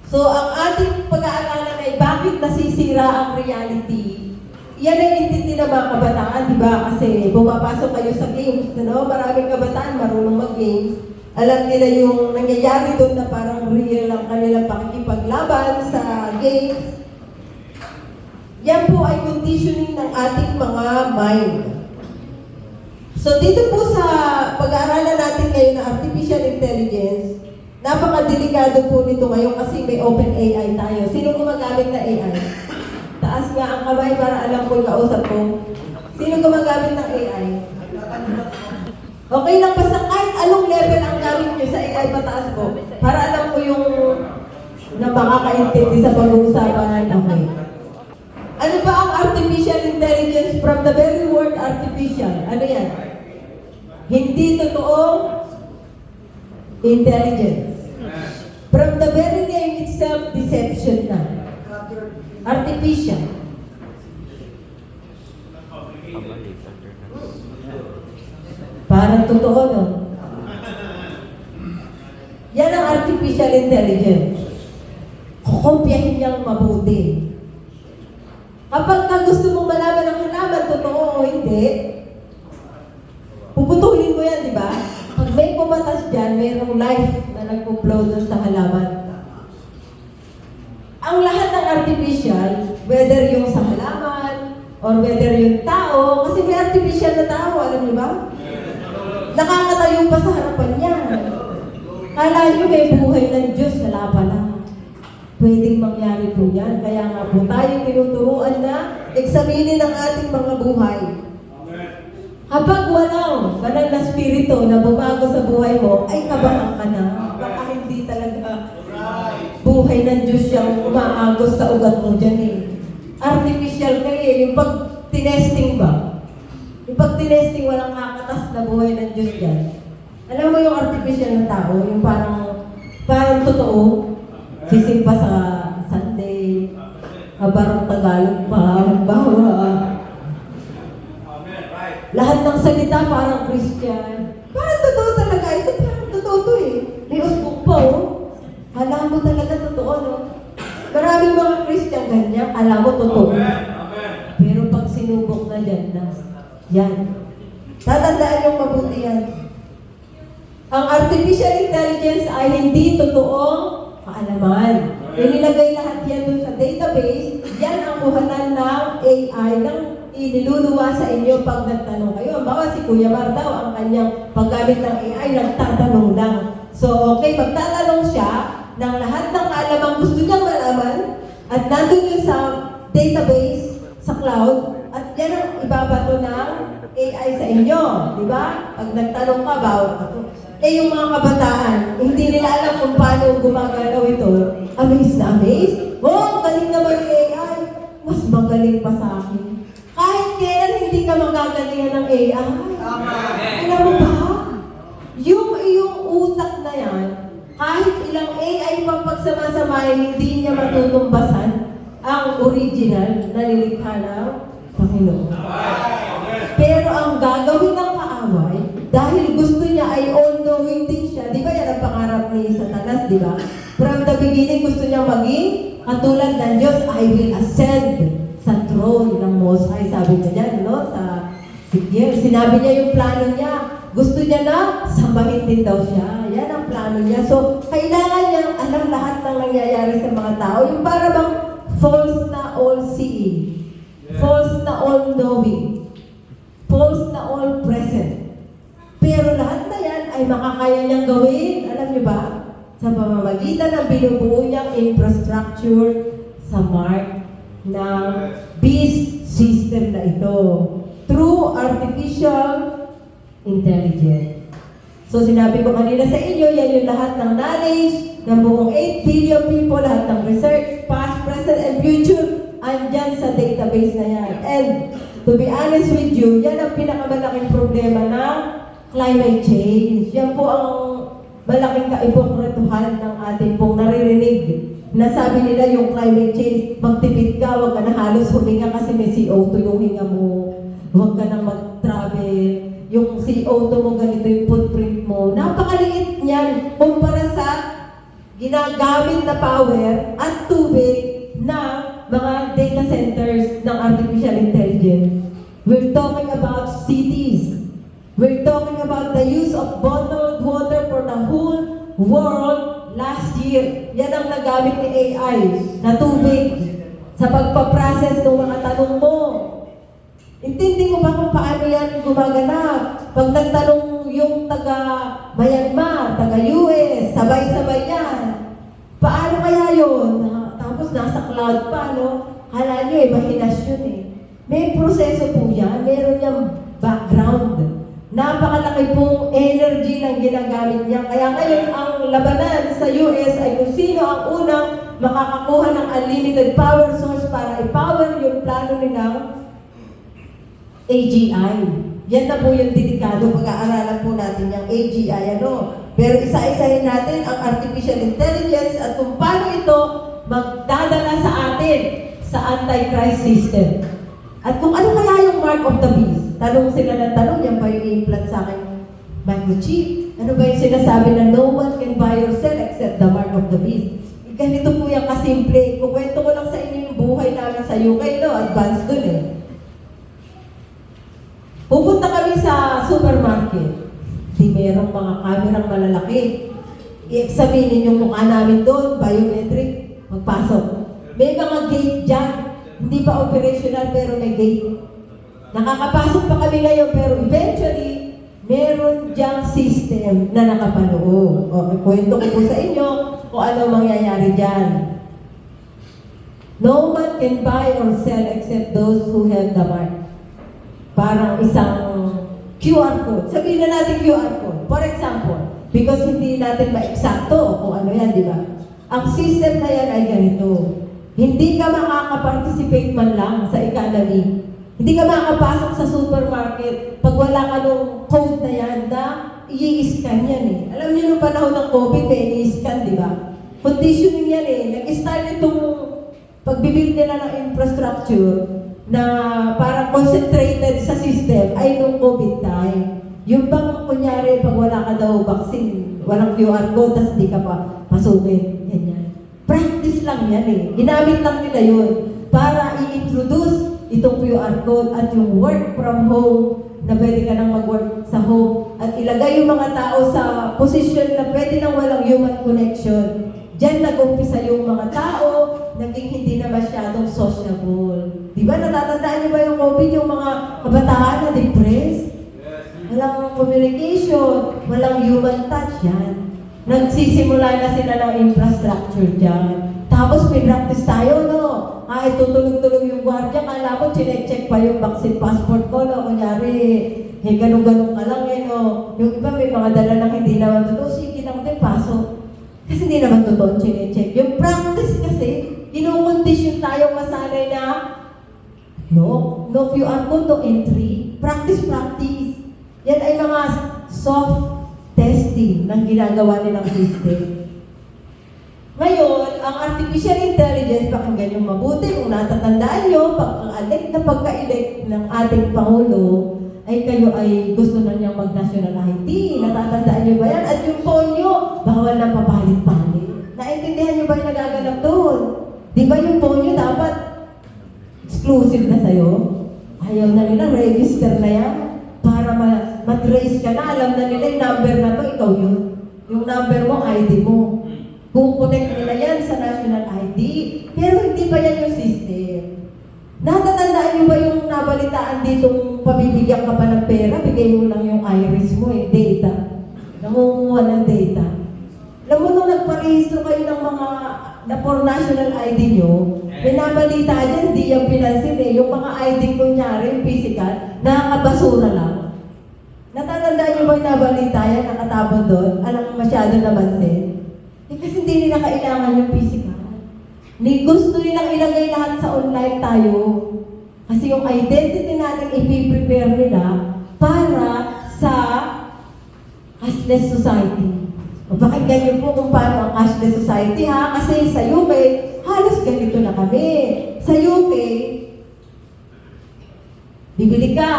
So, ang ating pag-aaralan ay bakit nasisira ang reality. Yan ay intindi ng mga kabataan, di ba? Kasi pumapasok kayo sa games, no? Maraming kabataan marunong mag-games. Alam nila yung nangyayari doon na parang real ang kanilang pakikipaglaban sa games. Yan po ay conditioning ng ating mga mind. So dito po sa pag-aaralan natin ngayon ng artificial intelligence, napakadelikado po nito ngayon kasi may open AI tayo. Sino gumagamit na AI? Taas nga ang kamay para alam ko yung kausap ko. Sino gumagamit ng AI? Okay lang basta kahit anong level ang gamit nyo sa AI pataas ko para alam ko yung na makakaintindi sa pag-uusapan. Okay. Ano ba ang artificial intelligence from the very word artificial? Ano yan? Hindi totoong intelligence. From the very name itself, deception na. Artificial. Parang totoo, no? Yan ang artificial intelligence. Kukumpyahin niyang mabuti. Kapag ka gusto mong malaman ang halaman, totoo o hindi, puputulin mo yan, di ba? Pag may pumatas dyan, mayroong life na nagpo-flow doon sa halaman. Ang lahat ng artificial, whether yung sa halaman, or whether yung tao, kasi may artificial na tao, alam niyo ba? Nakakatayo pa sa harapan niya. Kala niyo may buhay ng Diyos, wala pala. Pwedeng mangyari po yan. Kaya nga po tayo tinuturuan na examinin ang ating mga buhay. Kapag walang banal na spirito na bumago sa buhay mo, ay kabahan ka na. Baka hindi talaga buhay ng Diyos yung umaagos sa ugat mo dyan eh. Artificial kayo eh. Yung pag tinesting ba? Yung pag tinesting walang kakatas na buhay ng Diyos dyan. Alam mo yung artificial na tao, yung parang totoo, sisimpa sa Sunday, kabarong Tagalog pa, bawa. Lahat ng salita parang Christian. Parang totoo talaga. Ito parang totoo to eh. May usbong pa oh. Alam mo talaga totoo, no? Maraming mga Christian ganyan, alam mo totoo. Pero pag sinubok na dyan, yan. Tatandaan yung mabuti yan. Ang artificial intelligence ay hindi totoong kaalaman. Inilagay lahat yan dun sa database, yan ang kuhanan ng AI ng iniluluwa sa inyo pag nagtanong kayo. Baka si Kuya Mar daw, ang kanyang paggamit ng AI, nagtatanong lang. So, okay, magtatanong siya ng lahat ng kaalaman gusto niyang malaman at nandun yun sa database, sa cloud, at yan ang ibabato ng AI sa inyo. Di ba? Pag nagtanong ka ba, yung mga kabataan, hindi nila alam kung paano gumagalaw ito. Amaze na amaze. Oh, galing naman yung AI. Mas magaling pa sa akin. Kahit kailan hindi ka magagalingan ng AI. Alam mo ba? Yung iyong utak na yan, kahit ilang AI pang pagsamasamahin, hindi niya matutumbasan ang original na nilikha ng Panginoon. Pero ang gagawin ng kaaway, dahil gusto niya ay all-knowing din siya. Di ba yan ang pangarap ni Satanas, di ba? From the beginning, gusto niya maging katulad ng Diyos, I will ascend sa throne ng Most High. Sabi niya dyan, no? Sinabi niya yung plano niya. Gusto niya na sambahin din daw siya. Yan ang plano niya. So, kailangan niyang alam lahat ng nangyayari sa mga tao. Yung para bang false na all-seeing. False na all-knowing. False na all-present. Pero lahat na yan ay makakaya niyang gawin. Alam niyo ba? Sa pamamagitan ng binubuo niyang infrastructure sa mark ng beast system na ito. Through artificial intelligence. So sinabi ko kanina sa inyo, yan yung lahat ng knowledge ng buong 8 billion people, lahat ng research, past, present, and future, andyan sa database na yan. And to be honest with you, yan ang pinakamalaking problema ng climate change. Yan po ang malaking kaibokretuhan ng ating pong naririnig. Na sabi nila yung climate change, magtipid ka, huwag ka na halos huminga kasi may CO2 yung hinga mo. Huwag ka nang mag-travel. Yung CO2 mo, ganito yung footprint mo. Napakaliit niyan kumpara sa ginagamit na power at tubig ng mga data centers ng artificial intelligence. We're talking about cities. We're talking about the use of bottled water for the whole world last year. Yan ang nagamit ni AI na tubig sa pagpaprocess ng mga tanong mo. Intindi mo ba kung paano yan gumaganap? Pag nagtanong yung taga Myanmar, taga US, sabay-sabay yan. Paano kaya yun? Tapos nasa cloud pa, no? Hala nyo mahinas yun eh. May proseso po yan, meron niyang background. Napakalaki pong energy ng ginagamit niya. Kaya ngayon, ang labanan sa US ay kung sino ang unang makakakuha ng unlimited power source para i-power yung plano nilang AGI. Yan na po yung delikado. Pag-aaralan po natin yung AGI. Pero isa-isahin natin ang artificial intelligence at kung paano ito magdadala sa atin sa anti-Christ system. At kung ano kaya yung mark of the beast. Tanong sila ng tanong, yan ba yung i-implant sa akin microchip? Ano ba yung sinasabi na no one can buy or sell except the mark of the beast? Ganito po yung kasimple. Kukwento ko lang sa inyo yung buhay namin sa UK, no? Advance dun eh. Pupunta kami sa supermarket. Di merong mga kamerang malalaki. I-examinin yung mukha namin doon, biometric, magpasok. May mga gate dyan. Hindi pa operational pero may gate. Nakakapasok pa kami ngayon pero eventually, meron diyang system na nakapaloob. Okay, kwento ko po sa inyo kung ano mangyayari dyan. No one can buy or sell except those who have the mark. Parang isang QR code. Sabihin na natin QR code. For example, because hindi natin ma-eksakto kung ano yan, di ba? Ang system na yan ay ganito. Hindi ka makaka-participate man lang sa economy. Hindi ka makakapasok sa supermarket pag wala ka nung code na yan na i-scan yan eh. Alam niyo nung panahon ng COVID, may i-scan, di ba? Conditioning yan eh. Nag-start itong pagbibuild nila ng infrastructure na parang concentrated sa system ay nung COVID time. Yung bang kunyari pag wala ka daw vaccine, walang QR code, tapos hindi ka pa pasukin. Ganyan. Practice lang yan eh. Ginamit lang nila yun para i-introduce itong QR code at yung work from home na pwede ka nang mag-work sa home at ilagay yung mga tao sa position na pwede nang walang human connection. Diyan nag-umpisa yung mga tao, naging hindi na masyadong sociable. Di ba natatandaan niyo ba yung COVID, yung mga kabataan na depressed? Walang communication, walang human touch yan. Nagsisimula na sila ng infrastructure dyan. Tapos may practice tayo, no? Kahit tutulog-tulog yung gwardiya, kala mo, chinecheck pa yung vaccine passport ko, no? Kunyari, ganun-ganun ka lang, eh, no? Yung iba may mga dala lang hindi naman totoo, sige lang din, pasok. Kasi hindi naman totoo chinecheck. Yung practice kasi, kinukondisyon tayong masanay na no QR code, no entry. Practice. Yan ay mga soft testing ng ginagawa nilang system. Ngayon, ang artificial intelligence, pakinggan yung mabuti, kung natatandaan nyo, pagka-elect ng ating Pangulo, ay kayo ay gusto na niyang mag-national ID. Natatandaan nyo ba yan? At yung phone nyo, bawal na papalit-palit. Naintindihan nyo ba yung nagaganap doon? Di ba yung phone nyo dapat exclusive na sa'yo? Ayaw na nila, register na yan. Para matrace ka na, alam na nila yung number na to, ikaw yun. Yung number mo, ID mo. Kukonect nila yan sa national ID. Pero hindi pa yan yung system. Natatandaan nyo ba yung nabalitaan ditong pabibigyan ka pa ng pera, bigay mo lang yung iris mo eh, data. Nangunguha ng data. Alam mo nung nagparehistro kayo ng mga na for national ID nyo, may nabalita dyan, di yung pinansin eh. Yung mga ID kunyari, yung physical, nakakabasura lang. Natatandaan nyo ba yung nabalita yan, nakatabon doon? Alam masyado nabansin? Kasi hindi nila kailangan yung physical. Gusto nilang ilagay lahat sa online tayo. Kasi yung identity natin ipiprepare nila para sa cashless society. O pakinggan niyo po kung paano ang cashless society ha, kasi sa UK, halos ganito na kami. Sa UK, bibili ka,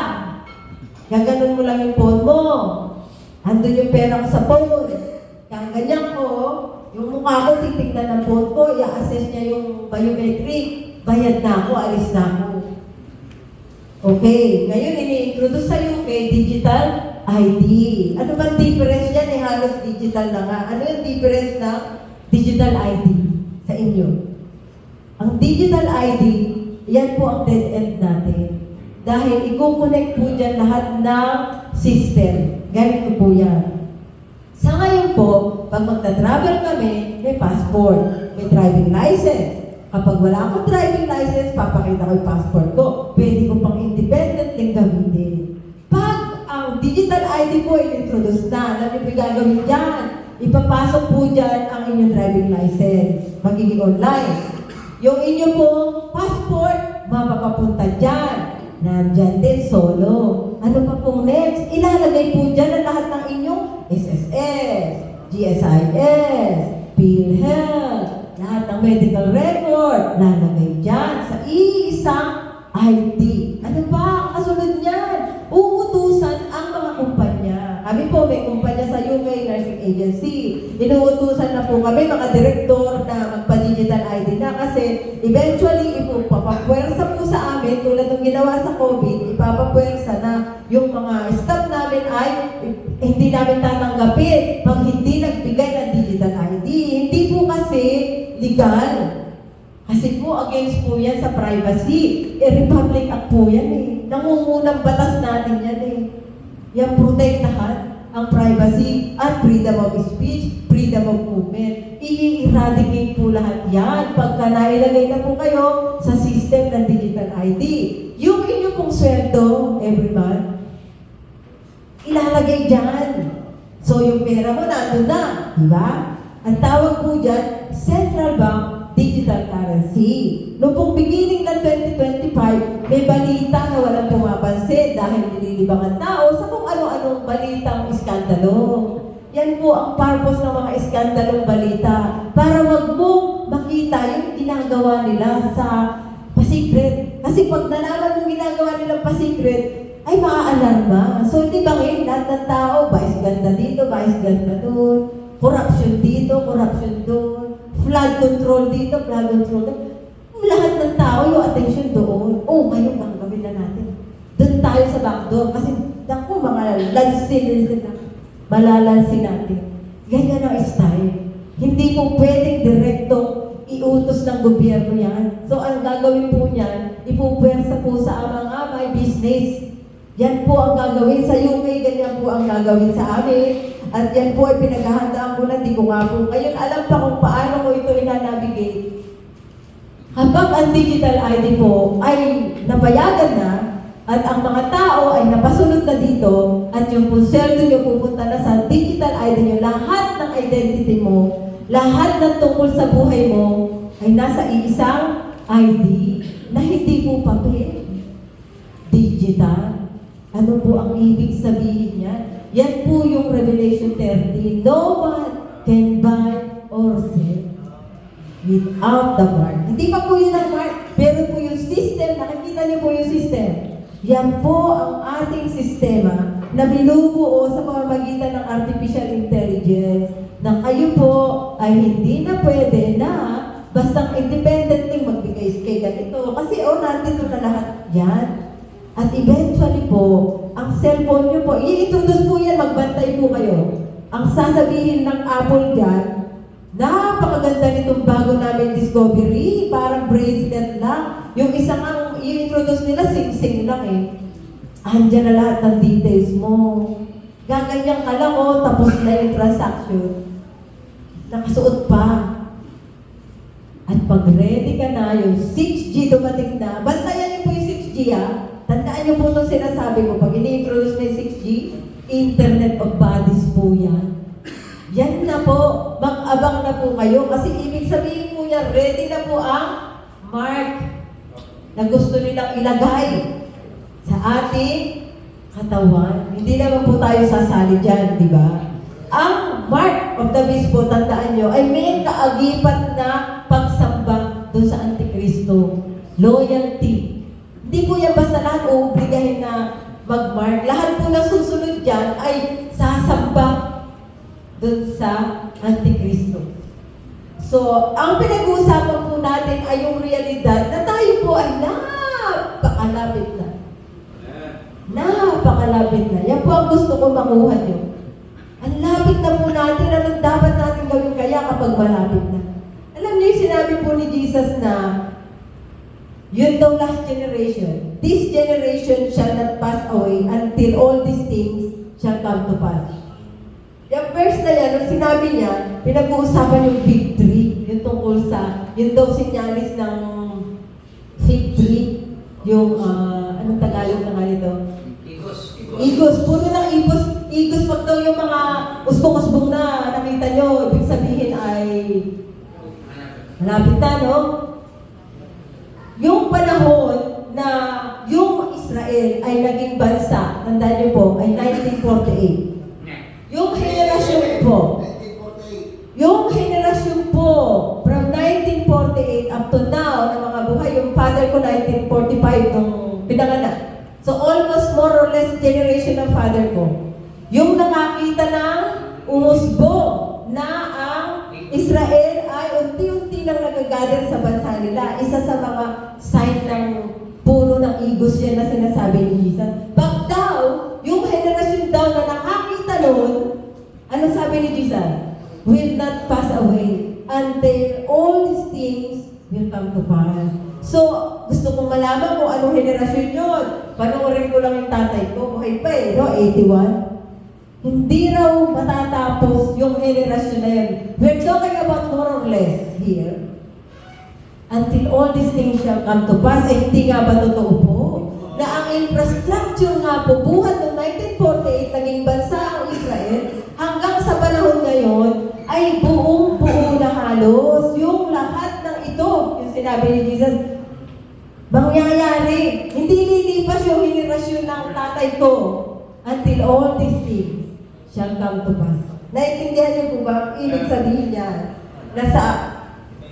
gaganon mo lang yung phone mo, andun yung pera ko sa phone, kaganyan ko, yung mukha ko, titignan ng phone ko, i-assess niya yung biometric, bayad na ako, alis na ako. Okay, ngayon ini-introduce sa UK, digital ID. Ano ba difference yan? Halos digital na nga. Ano yung difference na digital ID sa inyo? Ang digital ID, yan po ang dead end natin. Dahil i-connect po dyan lahat ng system. Ganito po yan. Sa ngayon po, pag magta-travel kami, may passport, may driving license. Kapag wala akong driving license, papakita ko yung passport ko. Pwede ko pang independent din gamitin. Pag ang digital ID po ay introduce na, alam niyo gagawin dyan. Ipapasok po dyan ang inyong driving license. Magiging online. Yung inyo pong passport, mapapapunta dyan. Nandyan din solo. Ano pa pong next? Ilalagay po dyan ang lahat ng inyong SSS, GSIS, PhilHealth, lahat ng medical record, lalagay dyan sa iisang ID. Ano ba ang kasunod niyan? Uutusan ang mga kumpanya. Kami po may kumpanya sa UK Nursing Agency. Inuutusan na po kami mga direktor na magpa-digital ID na kasi eventually ipapapwersa po sa amin tulad ng ginawa sa COVID, ipapapwersa na yung mga staff namin ay hindi namin tatanggapin pag hindi nagbigay ng digital ID. Hindi po kasi legal. Kasi po, against po yan sa privacy. Republic Act po yan eh. Nangungunang batas natin yan eh. Yan protektahan ang privacy at freedom of speech, freedom of movement. I-eradicate po lahat yan pagka nailagay na po kayo sa system ng digital ID. Yung inyo pong sweldo every month, ilalagay dyan. So yung pera mo nandun na, di ba? Ang tawag po dyan, Central Bank Digital Currency. Noong pong beginning ng 2025, may balita na walang pumapansin dahil nililibang ang tao sa kung ano-anong balitang iskandalo. Yan po ang purpose ng mga iskandalong balita. Para wag mong makita yung ginagawa nila sa pa-secret. Kasi pag nalaman mong ginagawa nila pa-secret, ay maa-alarma. So, di ba ngayon, lahat ng tao, vice ganda dito, vice ganda doon, corruption dito, corruption doon, flood control dito, flood control doon. Lahat ng tao, yung attention doon. Oh, ngayon, ang gawin na natin. Doon tayo sa backdoor. Kasi, naku, mga lansin na malalansin natin. Ganyan ang style. Hindi po pwedeng direkto iutos ng gobyerno yan. So, ang gagawin po niyan, ipupwersa po sa mga may business. Yan po ang gagawin sa UK, ganyan po ang gagawin sa amin. At yan po ay pinaghahandaan ko na, di ko nga po. Ngayon, alam pa kung paano ko ito ina-navigate. Habang ang digital ID po ay napayagan na, at ang mga tao ay napasunod na dito, at yung sweldo nyo pupunta na sa digital ID nyo, lahat ng identity mo, lahat ng tungkol sa buhay mo, ay nasa iisang ID na hindi po papel. Digital. Ano po ang ibig sabihin niya? Yan po yung Revelation 13. No one can buy or sell without the mark. Hindi pa po yun ang mark, pero po yung system, nakikita niyo po yung system. Yan po ang ating sistema na binubuo sa pamamagitan ng artificial intelligence na kayo po ay hindi na pwede na basta independent din magbigay kay ganito. Kasi nandito na lahat yan. At eventually po, ang cellphone nyo po, i-introduce po yan, magbantay po kayo. Ang sasabihin ng Apple dyan, napakaganda nitong bago namin discovery, parang bracelet lang. Yung isang ang i-introduce nila, sing-sing lang eh. Andiyan na lahat ng details mo. Gaganyan ka lang tapos na yung transaction. Nakasuot pa. At pag ready ka na, yung 6G dumating na, bantayan niyo po yung 6G Tandaan niyo po itong sinasabi ko, pag ini-introduce na yung 6G, Internet of Bodies po yan. Yan na po, mag-abang na po kayo, kasi ibig sabihin po yan, ready na po ang mark na gusto nilang ilagay sa ating katawan. Hindi naman po tayo sasali dyan, di ba? mark of the beast po, tandaan nyo, ay may kaagipat na pagsamba doon sa Antikristo. Loyalty. Hindi po yan basta lahat uubligahin na mag-mark. Lahat po na susunod dyan ay sasamba doon sa Antikristo. So, ang pinag-uusapan po natin ay yung realidad na tayo po ay napakalapit na. Napakalapit na. Yan po ang gusto ko makuha nyo. Ang lapit na po natin, anong dapat natin gawin kaya kapag malapit na? Alam niyo yung sinabi po ni Jesus na yun daw last generation. This generation shall not pass away until all these things shall come to pass. Yung verse na yan, nung sinabi niya, pinag-uusapan yung fig tree, yung tungkol sa, yun daw sinyalis ng fig tree, yung, anong Tagalog na nga nito? Igos. Puno ng igos. Igos pag daw yung mga usbong-usbong na nakita nyo, ibig sabihin ay malapit na, no? Yung panahon na yung Israel ay naging bansa, tandaan niyo po, ay 1948. Yung henerasyon po, from 1948 up to now, na mga buhay, yung father ko 1945 nung pinanganak. So almost more or less generation ng father ko. Yung nakakita ng umusbong na ang Israel ay unti-unti nang nagagather sa bansa nila. Isa sa mga sign ng puno ng igos yan na sinasabi ni Jesus. Pag daw, yung generation daw na nakakita noon, ano sabi ni Jesus? Will not pass away until all these things will come to pass. So, gusto kong malaman kung anong henerasyon yun. Panoorin ko lang yung tatay ko. Buhay pa eh, no? 81. Hindi raw matatapos yung henerasyon na yun. We're talking about more or less here. Until all these things shall come to pass. Eh, hindi nga ba totoo po? Na ang infrastructure nga po, buhat noong 1948, naging bansa ang Israel, hanggang sa panahon ngayon, ay buong-buo na halos. Yung lahat ng ito, yung sinabi ni Jesus, mangyayari. Hindi lilipas yung henerasyon ng tatay ko until all these things shall come to pass. Naintindihan niyo po ba ang ibig sabihin niya? Na sa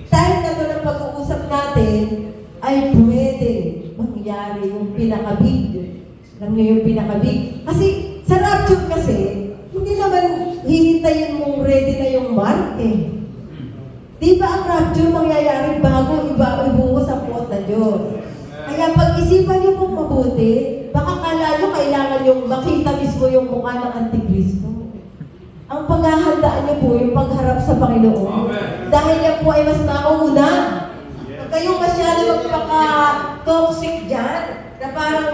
time na ito ng pag-uusap natin, ay pwede mangyari yung pinakabig. Alam niyo yung pinakabig? Kasi sa rapture kasi, hindi naman hihintayin mong ready na yung mark eh. Di ba ang rapture mangyayari bago ibuhos ang puot na Diyos? Kaya pag-isipan niyo pong mabuti, baka kala niyo kailangan yung makita mismo yung mukha ng Antikristo. Ang paghahandaan niyo po yung pagharap sa Panginoon. Dahil yan po ay mas mauna. Pag kayo masyado magpaka-toxic dyan, na parang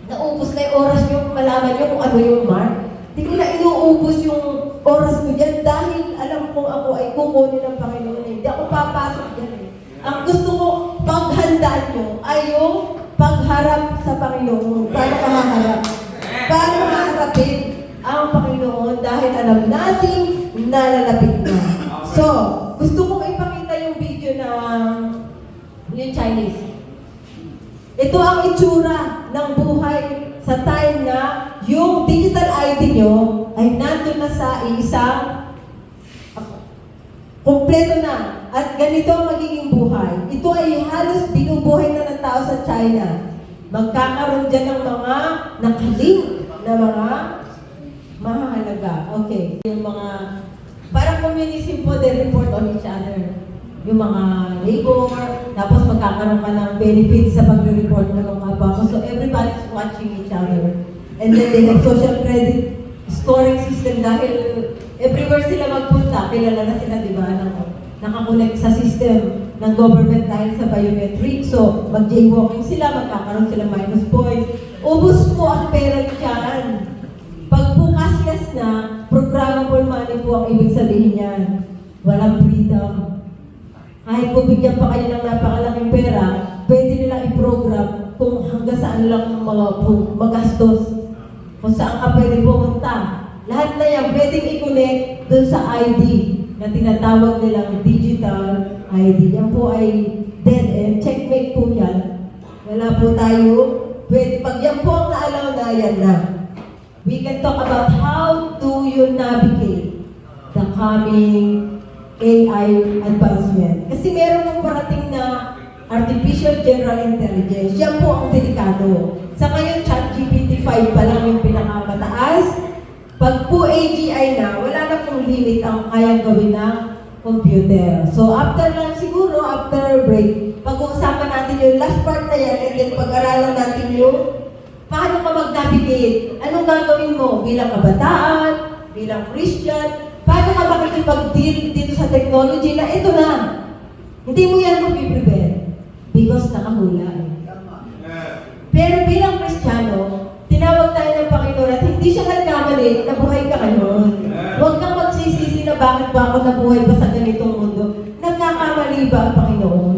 naubos na yung oras niyo, malaman niyo kung ano yung mark. Hindi ko na inuubos yung oras ko dyan dahil alam kong ako ay kukunin ng Panginoon. Hindi ako papasok dyan eh. Ang gusto ko, paghandaan nyo ay yung pagharap sa Panginoon. Paano ka haharap? Paano haharapin ang Panginoon dahil alam natin nalalapit na. So, gusto kong ipakita yung video ng yung Chinese. Ito ang itsura ng buhay sa time na yung digital ID nyo ay nandun na sa isang kumpleto na. At ganito ang magiging buhay. Ito ay halos binubuhay na ng tao sa China. Magkakaroon dyan ng mga nakalink na mga mahalaga. Okay. Yung mga, parang communism po, they report on each other. Yung mga labor, tapos magkakaroon ka ng benefits sa pag-report ng mga kapwa. So everybody's watching each other. And then they have social credit scoring system dahil everywhere sila magpunta, kilala na sila, di ba? Nakakonect sa system ng government dahil sa biometric. So, mag-jaywalking sila, magkakaroon sila minus points. Ubus po ang pera niyan. Pag po cashless na, programmable money po ang ibig sabihin niyan. Walang freedom. Kahit po bigyan pa kayo ng napakalaking pera, pwede nilang i-program kung hanggang saan lang magastos. Kung saan ka pwede pumunta. Lahat na yan, pwedeng i-connect dun sa ID na tinatawag nilang digital ID. Yan po ay dead end. Checkmate po yan. Wala po tayo. Pwede, pag yan po ang naalaw na, yan na. We can talk about how do you navigate coming AI advancement. Kasi meron pong parating na Artificial General Intelligence. Yan po ang delikado. Sa ngayon, ChatGPT 5 pa lang yung pinakamataas. Pag po AGI na, wala na pong limit ang kayang gawin ng computer. So after lang siguro, after break, pag-uusapan natin yung last part na yan and then pag-aralan natin yung paano ka mag-navigate. Anong gagawin mo bilang kabataan, bilang Christian, paano ka makikipag-deal dito sa technology na ito na. Hindi mo yan mapiprevent because nakahula. Pero bilang Kristiyano, tinawag tayo ng Panginoon at hindi siya nagkamali na buhay ka ngayon. Huwag kang magsisisi na bakit ba ako nabuhay pa sa ganitong mundo. Nagkakamali ba ang Panginoon?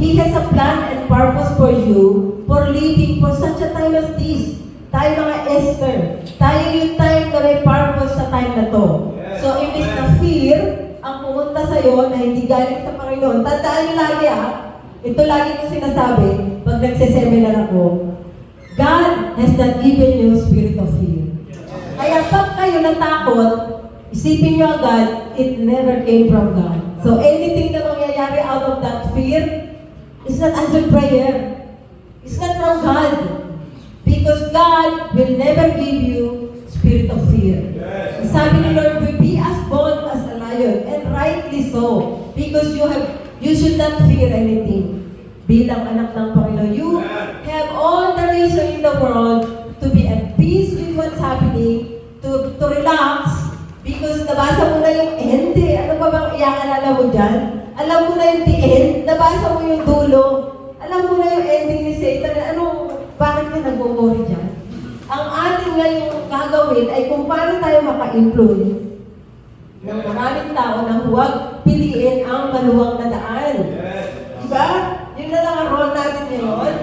He has a plan and purpose for you for living for such a time as this. Tayo mga Esther. Tayo yung time na may purpose sa time na to. So, imbis na fear ang pumunta sa'yo na hindi galing sa Panginoon, tandaan niyo lagi ito lagi ko sinasabi pag nagseseminar ako, God has not given you a spirit of fear. Kaya pag kayo natakot, isipin niyo agad, it never came from God. So anything na mangyayari out of that fear, it's not answered prayer. It's not from God. Because God will never give you spirit of fear. Sabi ni Lord, be as bold as a lion, and rightly so. Because you should not fear anything. Bilang anak ng Panginoon, you have all the reason in the world to be at peace with what's happening, to relax, because nabasa mo na yung end eh. Ano pa bang iyakalala mo dyan? Alam mo na yung the end, nabasa mo yung dulo, alam mo na yung ending ni Satan. Bakit ka nag-worry dyan? Ang ating ngayong gagawin ay kung paano tayo maka-influence ng maraming tao na huwag piliin ang maluwang na daan. Diba? Yun na lang ang role natin ngayon.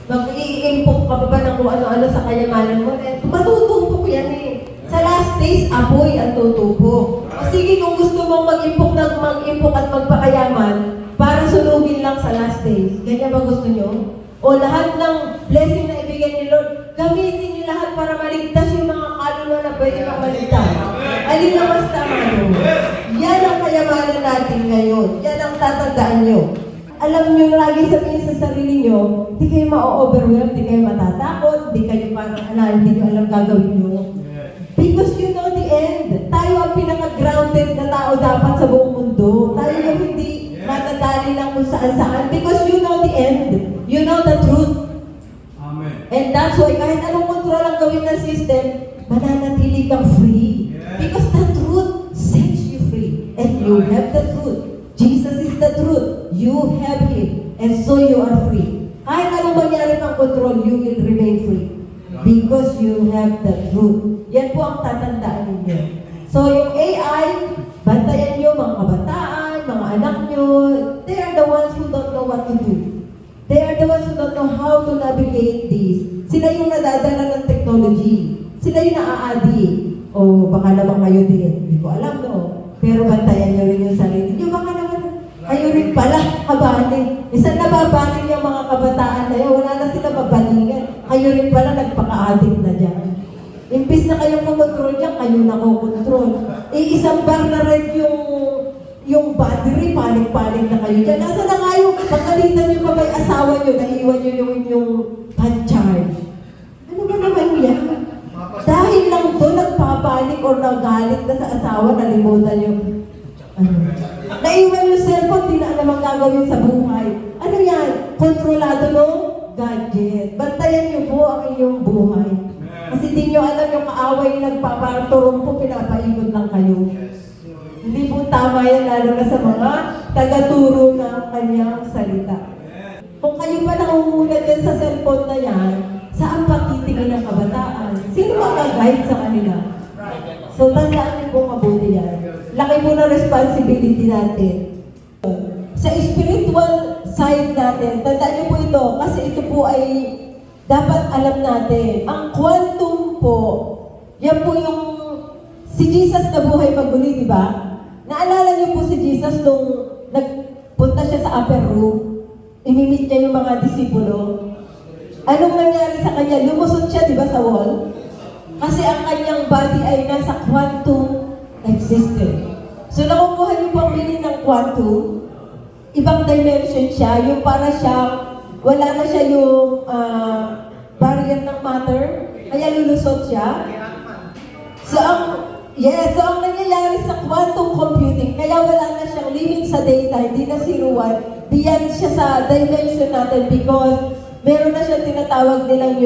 Mag-i-impok ka pa ng kung ano-ano sa kayamanan mo. Matutupok yan eh. Sa last days, apoy ang tutupok. O sige, kung gusto mong mag-impok at magpakayaman para sunugin lang sa last days. Ganyan ba gusto nyo? O lahat ng blessing na ibigay ni Lord, gamitin niyo lahat para maligtas yung mga kaluluwa na pwede kang maligtas. Alin na mas tama nyo? Yan ang kayamanan natin ngayon. Yan ang tatandaan nyo. Alam nyo, lagi sabihin sa sarili nyo, di kayo ma-overwhelm, di kayo matatakot, di kayo parang hindi nyo alam gagawin nyo. Because you know the end. Tayo ang pinaka-grounded na tao dapat sa buong mundo. Tayo yung hindi matadali lang kung saan-saan. Because you know the end. You know the truth. Amen. And that's why kahit anong control ang gawin ng system, mananatili kang free. Because the truth sets you free. And you have the truth. Jesus is the truth. You have Him. And so you are free. Kahit anong mangyari pang control, you will remain free. Because you have the truth. Yan po ang tatandaan ninyo. So yung AI, bantayan nyo mga kabataan, mga anak nyo, they are the ones who don't know what to do. They are the ones who don't know how to navigate this. Sila yung nadadala ng technology. Sila yung naa-addi. O baka naman kayo din. Hindi ko alam, no? Pero bantayan nyo rin yung sarili nyo. Baka naman kayo rin pala kabaling. Isang nababaling yung mga kabataan na yun. Wala na sila mabalingan. Kayo rin pala nagpaka-addict na dyan. Imbis na kayong kumontrol dyan, kayo na kukontrol. Isang bar na red yung battery, panik-panik na kayo dyan. Nasa na nga yung pagkalitan nyo pa may asawa nyo, naiwan nyo yung inyong pan-charge. Ano ba naman yan? Dahil lang doon, nagpapanik or nagalit na sa asawa, nalimutan yung naiwan yung cellphone, di na alam ang gagawin sa buhay. Ano yan? Kontrolado no? Gadget. Bantayan nyo po ang inyong buhay. Kasi di nyo alam yung kaaway nagpapaturong po, pinapaikot lang kayo. Hindi po tama yan, lalo na sa mga tagaturo ng kanyang salita. Kung kayo pa nangungulat yan sa cellphone na yan, saan pa titingin ng kabataan? Sino mag-guide sa kanila? So, tandaan niyo po mabuti yan. Laki po na responsibility natin. Sa spiritual side natin, tandaan niyo po ito, kasi ito po ay dapat alam natin. Ang quantum po, yan po yung si Jesus na buhay maguli, di ba? Naalala niyo po si Jesus nung nagpunta siya sa upper room, imimit niya yung mga disipulo. Anong nangyari sa kanya? Lumusot siya, di ba, sa wall? Kasi ang kanyang body ay nasa quantum existence. So nakukuha niyo pang meaning ng quantum, ibang dimension siya, yung para siyang, wala na siya yung barrier ng matter, kaya lulusot siya. So ang nangyayari sa quantum computing, kaya wala na siyang limit sa data, hindi na 0-1, beyond siya sa dimension natin because meron na siyang tinatawag nilang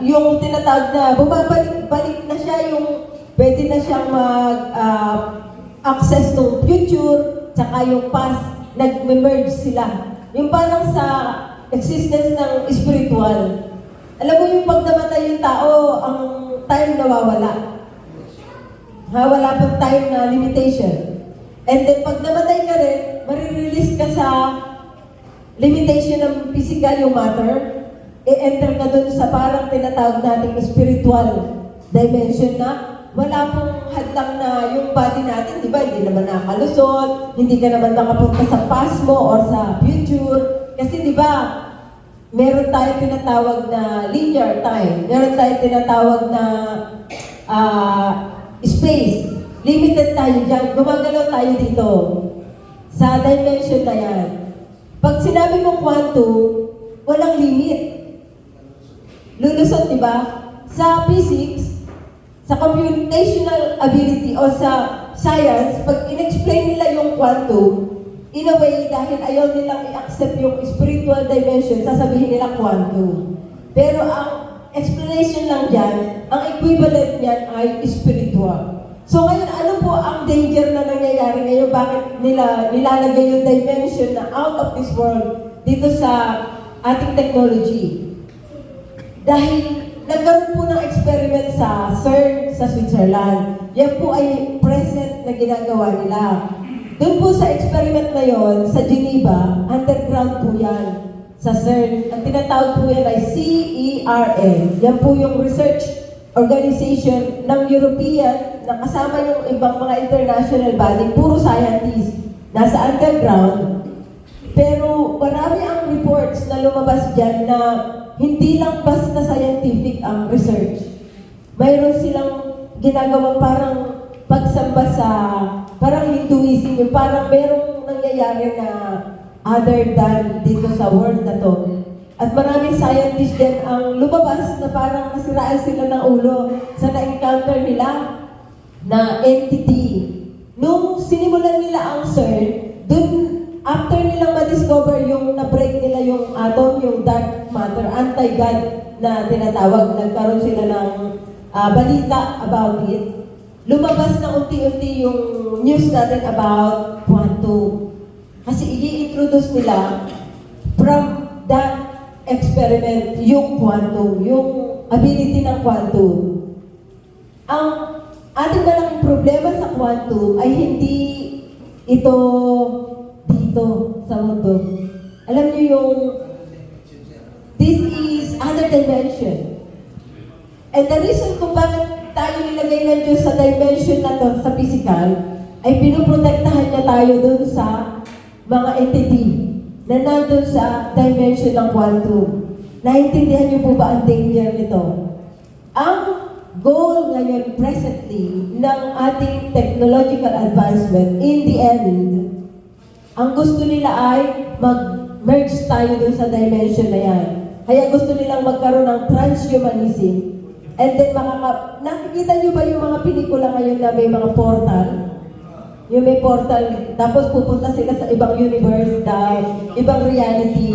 yung tinatawag na bumabalik-balik na siya, yung pwede na siyang access ng future, tsaka yung past, nag-merge sila. Yung parang sa existence ng spiritual. Alam mo yung pag namatay yung tao, ang time nawawala. Wala pang time na limitation. And then pag namatay ka rin, marirelease ka sa limitation ng physical, yung matter. I-enter ka dun sa parang tinatawag nating spiritual dimension na wala pong hadlang na yung body natin, di ba? Hindi naman nakakalusot, hindi ka naman makapunta sa past mo or sa future. Kasi di ba, meron tayong tinatawag na linear time, meron tayong tinatawag na space. Limited tayo dyan, gumagalaw tayo dito sa dimension na yan. Pag sinabi mong quantum, walang limit. Lulusot, di ba? Sa physics, sa computational ability o sa science, pag in-explain nila yung quantum, in a way, dahil ayaw nilang i-accept yung spiritual dimension, sasabihin nila quantum. Pero ang explanation lang dyan, ang equivalent niyan ay spiritual. So ngayon, ano po ang danger na nangyayari ngayon? Bakit nila nilalagay yung dimension na out of this world dito sa ating technology? Dahil nagkaroon po ng experiment sa CERN sa Switzerland. Yan po ay present na ginagawa nila. Doon po sa experiment na yon sa Geneva, underground po yan sa CERN. Ang tinatawag po yan ay CERN. Yan po yung research organization ng European na kasama yung ibang mga international body, puro scientists, nasa underground. Pero marami ang reports na lumabas dyan na hindi lang basta scientific ang research. Mayroon silang ginagawang parang pagsamba sa parang Hinduism, yung parang merong nangyayari na other than dito sa world na to. At maraming scientists din ang lumabas na parang nasiraan sila ng ulo sa na-encounter nila na entity. Nung sinimulan nila ang CERN, dun after nilang ma-discover yung na-break nila yung atom, yung dark matter, anti-God na tinatawag, nagkaroon sila ng balita about it, lumabas na unti-unti yung news natin about quantum. Kasi i-introduce nila from that experiment yung quantum, yung ability ng quantum. Ang ating malaking problema sa quantum ay hindi ito dito sa mundo. Alam niyo yung this is other dimension. And the reason kung bakit tayo nilagay ng Diyos sa dimension na to, sa physical, ay pinuprotektahan niya tayo dun sa mga entity na nandun sa dimension ng quantum. Naintindihan niyo po ba ang danger nito? Ang goal ngayon presently ng ating technological advancement, in the end, ang gusto nila ay mag-merge tayo dun sa dimension na yan. Kaya gusto nilang magkaroon ng transhumanism. And then, nakikita niyo ba yung mga pelikula ngayon na may mga portal? Yung may portal, tapos pupunta sila sa ibang universe, ibang reality,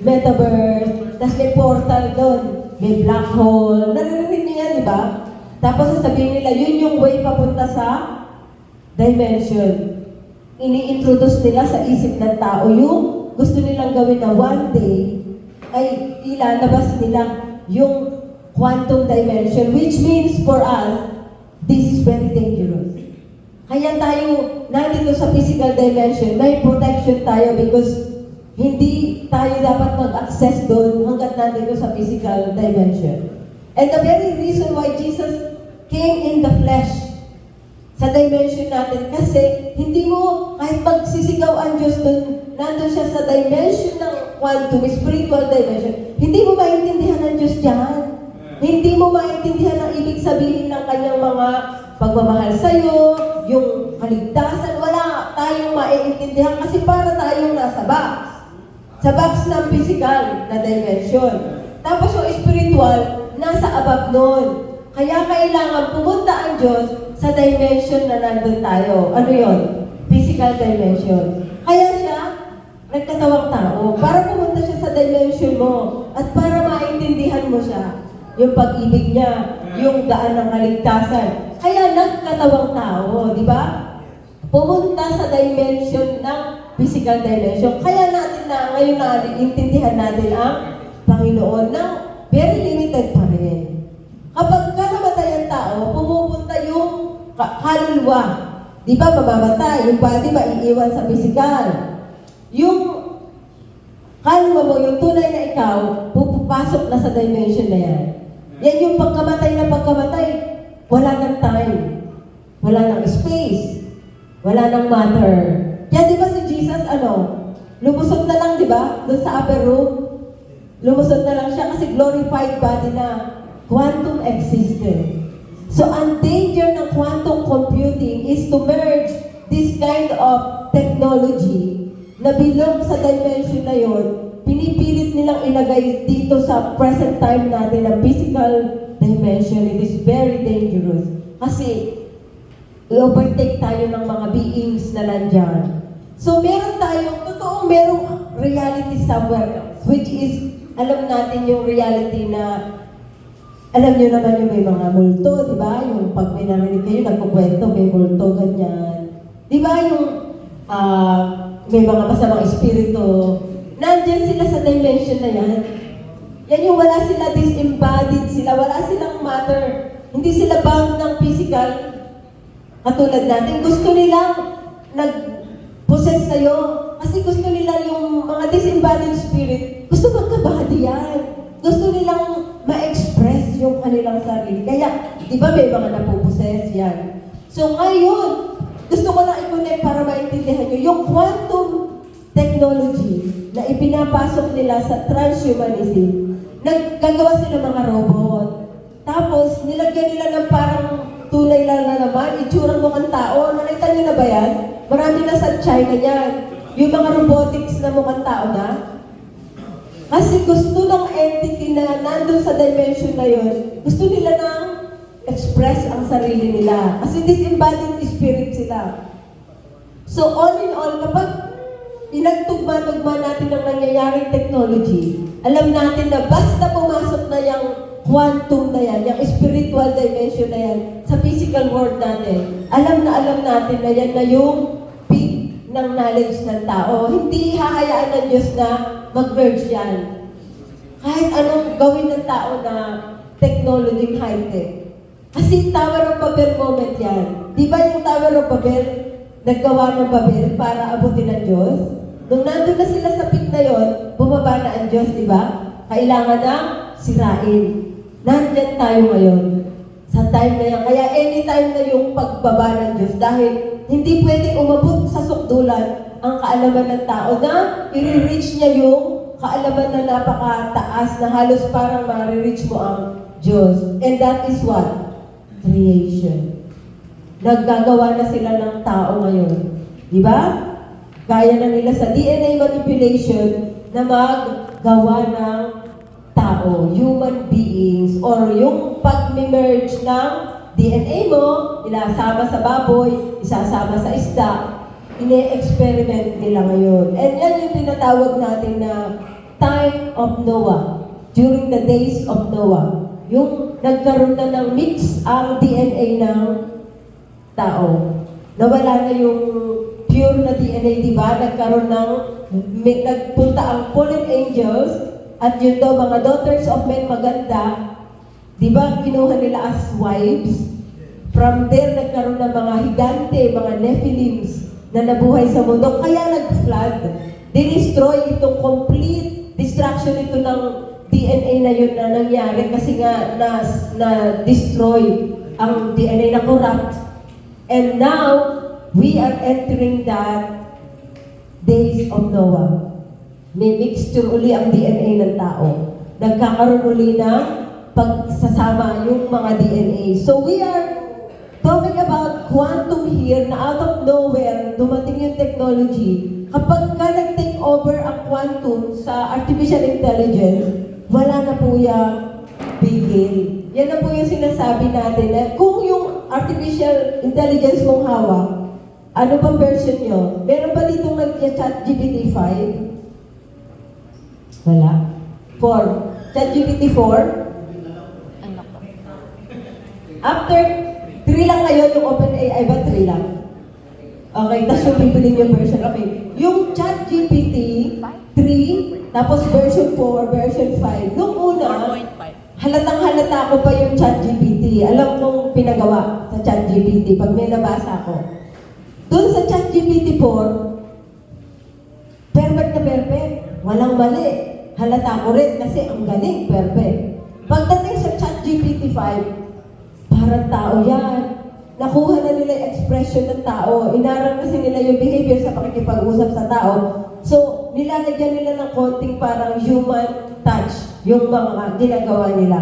metaverse, tapos may portal doon, may black hole. Naririnig niyo yan, di ba? Tapos sasabihin nila, yun yung way papunta sa dimension. Ini-introduce nila sa isip ng tao yung gusto nilang gawin na one day ay ilalabas nila yung quantum dimension, which means for us, this is very dangerous. Kaya tayo, nandito sa physical dimension, may protection tayo because hindi tayo dapat mag-access doon hanggat nandito sa physical dimension. And the very reason why Jesus came in the flesh sa dimension natin, kasi hindi mo, kahit magsisigaw ang Diyos doon, nandun siya sa dimension ng quantum, spiritual dimension, hindi mo maintindihan ang Diyos dyan. Hindi mo maintindihan ang ibig sabihin ng kanyang mga pagmamahal sa'yo, yung kaligtasan, wala tayong maiintindihan kasi para tayong nasa box. Sa box ng physical na dimension. Tapos yung spiritual, nasa above nun. Kaya kailangan pumunta ang Diyos sa dimension na nandun tayo. Ano yon? Physical dimension. Kaya siya, nagkatawang tao. Para pumunta siya sa dimension mo. At para maintindihan mo siya. Yung pag-ibig niya, yung daan ng kaligtasan. Kaya nagkatawang tao, di ba? Pumunta sa dimension ng physical dimension. Kaya natin na ngayon intindihan natin ang Panginoon na very limited pa rin. Kapag ka namatay ang tao, pumupunta yung kaluluwa. Di ba mamamatay? Yung body maiiwan sa physical. Yung kaluluwa mo, yung tunay na ikaw, pupasok na sa dimension na yan. Yan yung pagkamatay na pagkamatay, wala ng time. Wala ng space. Wala ng matter. Kaya di ba si Jesus, lumusot na lang, di ba? Doon sa upper room. Lumusot na lang siya kasi glorified body na quantum existed. So, ang danger ng quantum computing is to merge this kind of technology na bilog sa dimension na yon, pinipilit nilang ilagay dito sa present time natin na physical dimension. It is very dangerous. Kasi, i-overtake tayo ng mga beings na nandyan. So, meron tayong, totoong merong reality somewhere else, which is, alam natin yung reality na, alam nyo naman yung may mga multo, di ba? Yung pag may narinig kayo, nagkukwento, may multo, ganyan. Di ba yung may mga masamang espiritu, nandyan sila sa dimension na yan. Yan yung wala sila disembodied sila, wala silang matter. Hindi sila bound ng physical. Katulad natin, gusto nilang nag-possess sa'yo. Kasi gusto nila yung mga disembodied spirit, gusto magka-body yan. Gusto nilang ma-express yung kanilang sarili. Kaya, di ba may mga napoposes yan? So ngayon, gusto ko lang i-connect para maintindihan nyo, yung quantum technology na ipinapasok nila sa transhumanism, naggagawa sila mga robot. Tapos, nilagyan nila ng parang tunay lang na naman, itsurang mukhang tao. Nakita nyo na ba yan? Marami na sa China yan. Yung mga robotics na mukhang tao na. Kasi gusto ng entity na nandun sa dimension na yun, gusto nila na express ang sarili nila. Kasi disembodied spirit sila. So all in all, kapag pinagtugma-tugma natin ang nangyayaring technology, alam natin na basta pumasok na yung quantum na yan, yung spiritual dimension na yan, sa physical world natin, alam natin na yan na yung peak ng knowledge ng tao. Hindi hahayaan ng Diyos na mag-merge yan. Kahit anong gawin ng tao na technology high-tech. Kasi Tower of Babel moment yan. Di ba yung Tower of Babel, naggawa ng Babel para abutin ng Diyos? Nung nandun na sila sa peak na yon, bumaba na ang Diyos, di ba? Kailangan na sirain. Nandyan tayo ngayon. Sa time na yan. Kaya anytime na yung pagbaba ng Diyos, dahil hindi pwedeng umabot sa sukdulan ang kaalaman ng tao na i-reach niya yung kaalaman na napakataas na halos parang ma-reach mo ang Diyos. And that is what? Creation. Naggagawa na sila ng tao ngayon. Di ba? Gaya na nila sa DNA manipulation na maggawa ng tao, human beings, or yung pag-merge ng DNA mo, ilasama sa baboy, isasama sa isda, ine-experiment nila ngayon. And yan yung tinatawag natin na time of Noah, during the days of Noah. Yung nagkaroon na ng mix ang DNA ng tao. Nawala na yung pure na DNA, di ba? Nagkaroon ng, nagpunta ang fallen angels, at yun daw, mga daughters of men maganda, di ba, kinuha nila as wives? From there, nagkaroon ng mga higante, mga Nephilims na nabuhay sa mundo. Kaya nag-flood. Dinestroy itong complete destruction ito ng DNA na yun na nangyari kasi nga na-destroy ang DNA na corrupt. And now, we are entering that days of Noah. May mixture uli ang DNA ng tao. Nagkakaroon uli ng pagsasama yung mga DNA. So we are talking about quantum here, na out of nowhere, dumating yung technology, kapag ka nag-take over ang quantum sa artificial intelligence, wala na po yung bigil. Yan na po yung sinasabi natin na kung yung artificial intelligence mong hawak, ano pang version nyo? Meron ba ditong nag-chat GPT 5? Wala. 4. Chat GPT 4? After 3 lang ngayon yung OpenAI ba 3 lang? Okay, tapos yung pipiling yung version. Okay. Yung chat GPT 3, tapos version 4, version 5. Nung una, halatang-halata ko pa yung chat GPT. Alam kong pinagawa sa chat GPT pag may nabasa ko. Doon sa chat GPT 4, perfect na perfect. Walang mali. Halata ko rin kasi ang galing, perfect. Pagdating sa chat GPT 5, parang tao yan. Nakuha na nila yung expression ng tao. Inaral kasi nila yung behavior sa pakikipag-usap sa tao. So, nilalagyan nila ng konting parang human touch yung mga ginagawa nila.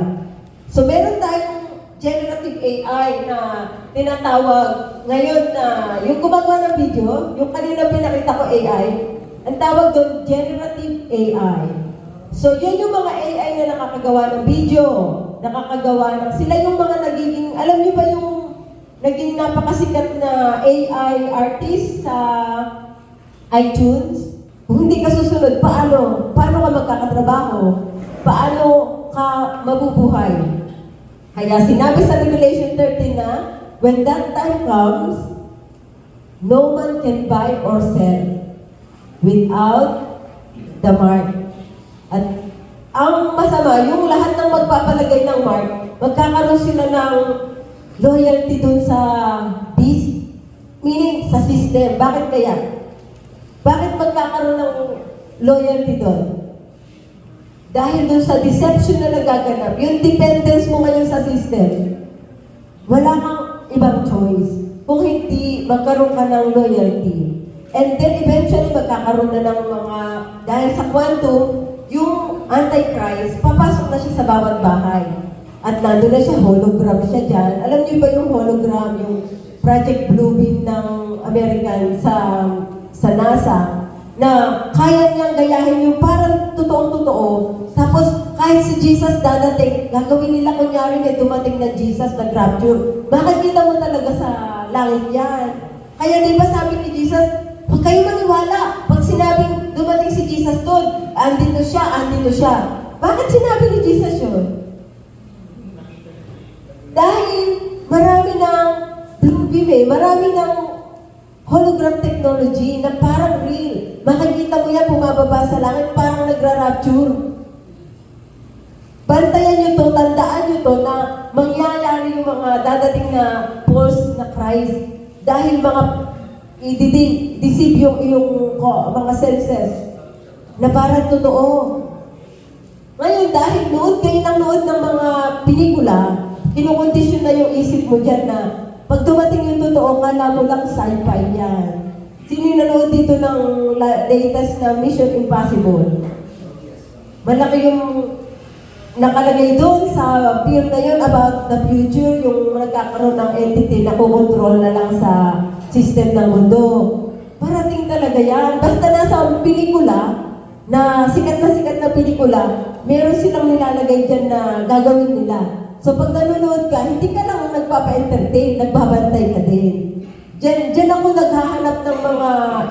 So, meron tayong generative AI na tinatawag ngayon na yung gumagawa ng video, yung kanina pinakita ko AI, ang tawag doon, generative AI. So, yun yung mga AI na nakakagawa ng video, nakakagawa ng, sila yung mga nagiging, alam niyo ba yung naging napakasikat na AI artist sa iTunes? Kung hindi ka susunod, paano? Paano ka magkakatrabaho? Paano ka mabubuhay? Kaya sinabi sa Revelation 13 na, when that time comes, no man can buy or sell without the mark. At ang masama, yung lahat ng magpapalagay ng mark, magkakaroon sila ng loyalty dun sa beast, meaning sa system. Bakit kaya? Bakit magkakaroon ng loyalty dun? Dahil dun sa deception na nagaganap, yung dependence mo ngayon sa system, wala kang ibang choice kung hindi magkaroon ka ng loyalty. And then eventually magkakaroon na ng mga, dahil sa quantum, yung Antichrist, papasok na siya sa bawat bahay. At nandun na siya, hologram siya dyan. Alam niyo ba yung hologram, yung Project Bluebeam ng American sa NASA, na kaya niyang gayahin yung parang totoong-totoo. Tapos kahit si Jesus dadating, gagawin nila kunyari may dumating na Jesus na rapture. Makikita mo talaga sa langit yan. Kaya di ba sabi ni Jesus, huwag kayo maniwala. Pag sinabing dumating si Jesus doon, andito siya. Bakit sinabi ni Jesus yun? Dahil marami ng Bluebeam marami ng hologram technology na parang real. Makikita mo yan bumababa sa langit, parang nagra-rapture. Bantayan nyo to, tandaan nyo to na mangyayari yung mga dadating na false na Christ. Dahil mga i-deceive yung mga senses na parang totoo. Ngayon, dahil nood kayo ng nood ng mga pelikula, kinukondisyon na yung isip mo dyan na pag dumating yung totoo, kala mo lang sci-fi yan. Sino yung nanood dito ng latest na Mission Impossible? Malaki yung nakalagay doon sa film na yun about the future, yung nagkakaroon ng entity na kukontrol na lang sa system ng mundo. Parating talaga yan. Basta nasa pelikula, na sikat na pelikula, meron silang nilalagay dyan na gagawin nila. So pag nanonood ka, hindi ka lang nagpapa-entertain, nagbabantay ka din. Diyan ako naghahanap ng mga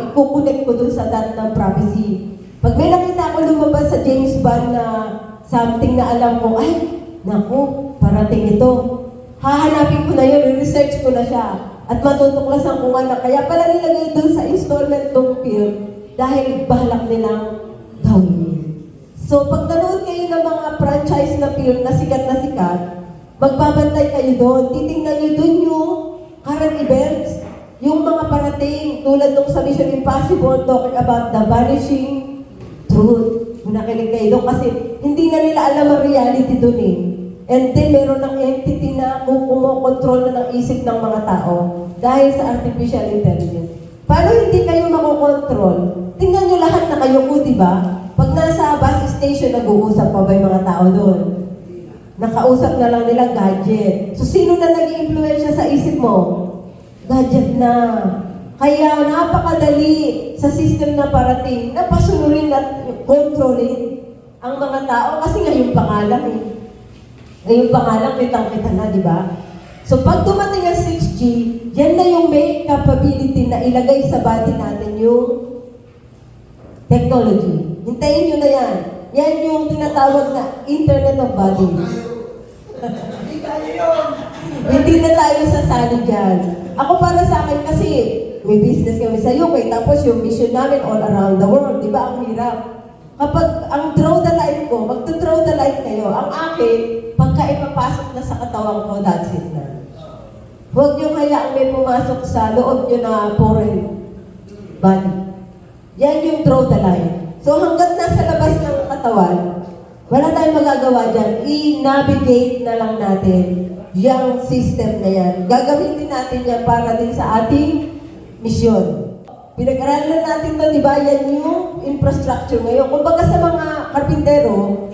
ikukunik ko dun sa dot ng prophecy. Pag may nakita ko lumabas sa James Bond na something na alam ko, ay, naku, parating ito. Hahanapin ko na yun, research ko na siya. At matutuklasan ko nga na kaya pala nilagay dun sa installment ng film dahil balak nilang gawin. So pag nanood kayo ng mga franchise na film na sikat, magbabantay kayo doon. Titingnan nyo doon yung current events, yung mga parating tulad nung sa Mission Impossible talking about the vanishing truth. Kung nakinig kayo doon kasi hindi na nila alam ang reality doon eh. And then meron ng entity na kumokontrol na ng isip ng mga tao dahil sa artificial intelligence. Paano hindi kayo makokontrol? Tingnan nyo lahat na kayo po, di ba? Pag nasa bus station, nag-uusap pa ba yung mga tao doon? Nakausap na lang nila gadget. So, sino na nag-i-influensya sa isip mo? Gadget na. Kaya napakadali sa system na parating na pasunurin at kontrolin ang mga tao kasi ngayon pangalan eh. Ngayon pangalan, kitang-kita na, di ba? So pag dumating ang 6G, yan na yung may capability na ilagay sa body natin yung technology. Hintayin nyo na yan. Yan yung tinatawag na Internet of Bodies. Hindi na tayo sasali dyan. Ako para sa akin kasi, may business kami sa UK, tapos yung mission namin all around the world, di ba? Ang hirap. Kapag ang draw the line ko, magto-draw the line kayo, ang akin, pagka ipapasok na sa katawan ko, that's it na. Huwag nyo hayaang may pumasok sa loob nyo na foreign body. Yan yung draw the line. So hanggat nasa labas ng katawan, wala tayong magagawa dyan. I-navigate na lang natin yung system na yan. Gagamitin natin yan para din sa ating misyon. Pinag-aralan natin to, di ba? Yan yung infrastructure ngayon. Kung baga sa mga karpintero,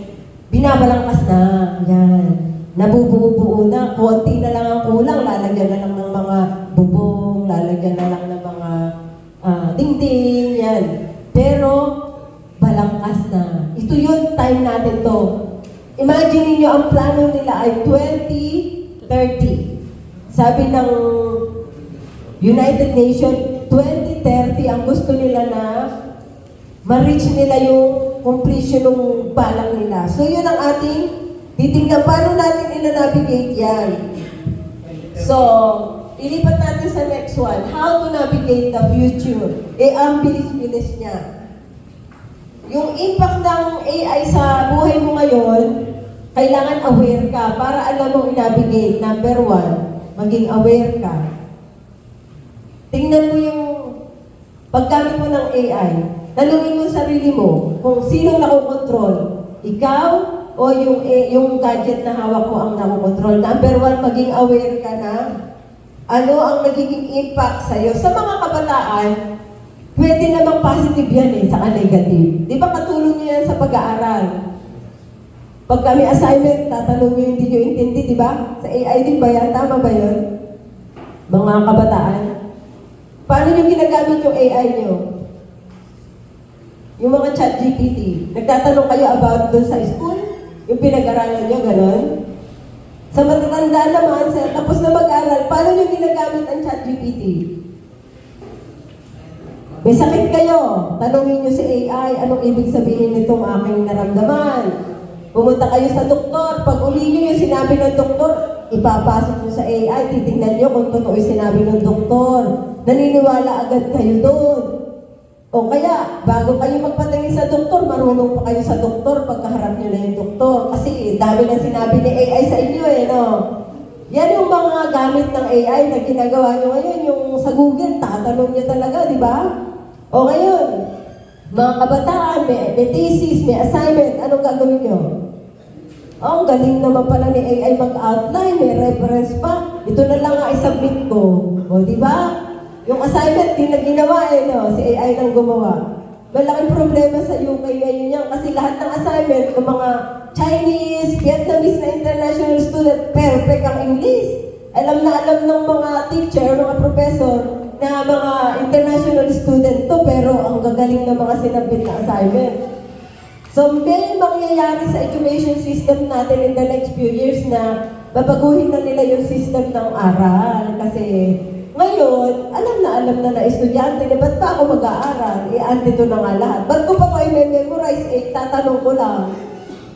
binabalangkas na. Yan. Nabubuo-buo na. Konti na lang ang kulang. Lalagyan na lang ng mga bubong. Lalagyan na lang ng mga dingding. Yan. Pero, balangkas na. Ito yun, time natin to. Imagine niyo ang plano nila ay 2030. Sabi ng United Nations, 2030 ang gusto nila na ma-reach nila yung completion ng balak nila. So yun ang ating titignan. Paano natin ina-navigate yan? So, ilipat natin sa next one. How to navigate the future? Ang bilis-bilis niya. Yung impact ng AI sa buhay mo ngayon, kailangan aware ka para alam mo i-navigate. Number one, maging aware ka. Tingnan mo yung paggamit mo ng AI. Tanungin mo sarili mo kung sino nakokontrol. Ikaw o yung gadget na hawak mo ang nakokontrol. Number one, maging aware ka na ano ang nagiging impact sa'yo. Sa mga kabataan, pwede namang positive yan saka negative. Di ba katulong niyo yan sa pag-aaral? Pag kami assignment, tatanong nyo hindi nyo intindi, di ba? Sa AI din ba yan? Tama ba yun? Mga kabataan. Paano nyo ginagamit yung AI nyo? Yung mga chat GPT. Nagtatanong kayo about doon sa school? Yung pinag-aralan nyo, gano'n? Sa matatanda naman, tapos na mag-aral, paano nyo ginagamit ang chat GPT? May sakit kayo. Tanungin nyo si AI, anong ibig sabihin nitong aking naramdaman? Pumunta kayo sa doktor. Pag uli nyo yung sinabi ng doktor, ipapasok nyo sa AI, titignan nyo kung totoo yung sinabi ng doktor. Naniniwala agad kayo doon. O kaya, bago kayo magpatingin sa doktor, marunong pa kayo sa doktor pagkaharap nyo na yung doktor. Kasi dami na sinabi ni AI sa inyo no? Yan yung mga gamit ng AI na ginagawa nyo ngayon, yung sa Google, tatanong nyo talaga, di ba? O ngayon, mga kabataan, may thesis, may assignment, anong gagawin nyo? Oh, ang galing naman pala ni AI mag-outline, may reference pa. Ito na lang ang i-submit ko. O, di ba? Yung assignment, di na ginawa no? Si AI lang gumawa. Malaking problema sa UK ngayon yan kasi lahat ng assignment ng mga Chinese, Vietnamese na international student, perfect ang English. Alam na alam ng mga teacher, mga professor, na mga international student to, pero ang gagaling ng mga sinabit na assignment. So, may mangyayari sa education system natin in the next few years na babaguhin na nila yung system ng aral. Kasi ngayon, alam na estudyante, ba't pa ako mag-aaral? Andito na nga lahat. Ba't ko pa i-memorize? Tatanong ko lang.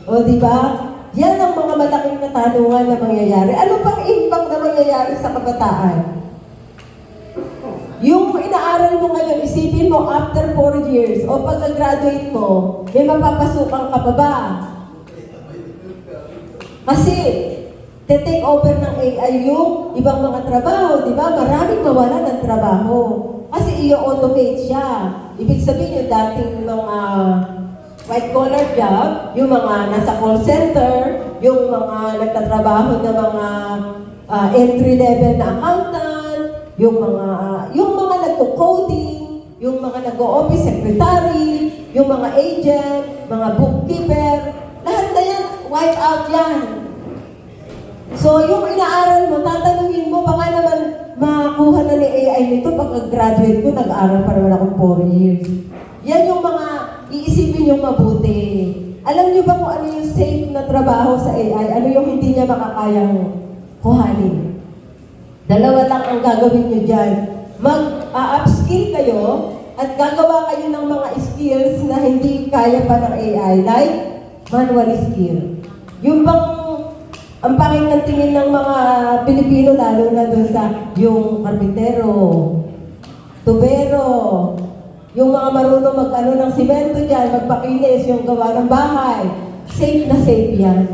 O, di ba? Yan ang mga malaking katanungan na mangyayari. Ano pang impact na mangyayari sa kabataan? Yung inaaral mo ngayon, isipin mo after 4 years o pagka-graduate mo, may mapapasukan ka pa ba? Kasi, te-take over ng AI yung ibang mga trabaho, di ba? Maraming mawala ng trabaho. Kasi i-automate siya. Ibig sabihin yung dating mga white-collar job, yung mga nasa call center, yung mga nagtatrabaho na mga entry-level na accountant, yung mga nagko-coding, yung mga nag-o-office secretary, yung mga agent, mga bookkeeper, lahat na yan, wipe out yan. So, yung inaaral mo, tatanungin mo, baka naman makakuha na ni AI nito pagka-graduate ko, nag-aaral pa naman akong 4 years. Yan yung mga iisipin yung mabuti. Alam niyo ba kung ano yung safe na trabaho sa AI? Ano yung hindi niya makakayang kuhanin? Dalawa lang ang gagawin niyo dyan. Mag-upskill kayo at gagawa kayo ng mga skills na hindi kaya pa ng AI, like manual skill. Yung bang ang pangit ng tingin ng mga Pilipino, lalo na dun sa yung karpintero, tubero, yung mga marunong mag-ano ng simento dyan, magpakinis, yung gawa ng bahay. Safe na safe yan.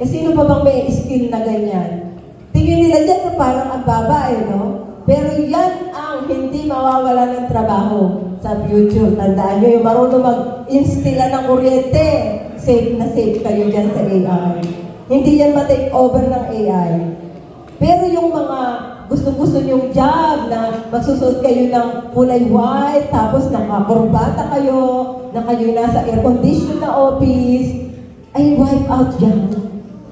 Eh sino pa bang may skill na ganyan? Tingin nila dyan na parang ang baba no? Pero yan ang hindi mawawala ng trabaho sa future. Tandaan nyo, yung marunong mag-instila ng kuryente, safe na safe kayo dyan sa AI. Hindi yan ma-take over ng AI. Pero yung mga gusto-gusto yung job na magsusuot kayo ng kulay white, tapos nakakurbata kayo, na kayo nasa air-condition na office, ay wipe out yan.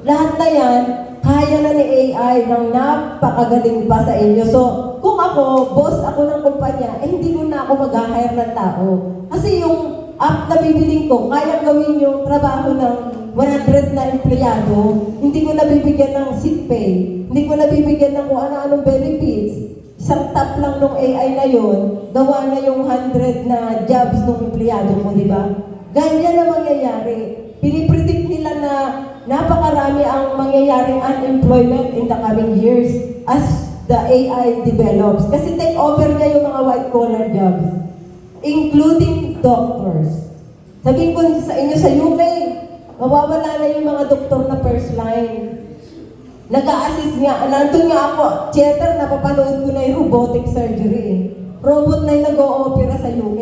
Lahat na yan, kaya na ni AI ng napakagaling pa sa inyo. So, kung ako, boss ako ng kumpanya, hindi ko na ako mag-hire ng tao. Kasi yung app na bibiling ko, kaya gawin yung trabaho ng 100 na empleyado, hindi ko nabibigyan ng sick pay, hindi ko nabibigyan ng kung ano-anong benefits. Isang tap lang ng AI na yun, gawa na yung 100 na jobs ng empleyado mo, di ba? Ganyan na mangyayari. Pinipredict nila na napakarami ang mangyayaring unemployment in the coming years as the AI develops. Kasi take over niya yung mga white-collar jobs, including doctors. Sabihin ko sa inyo sa UK, mawawala na yung mga doktor na first line. Nag-a-assist nga, nandun nga ako, theater, napapanood ko na yung robotic surgery. Robot na yung nag-o-opera sa UK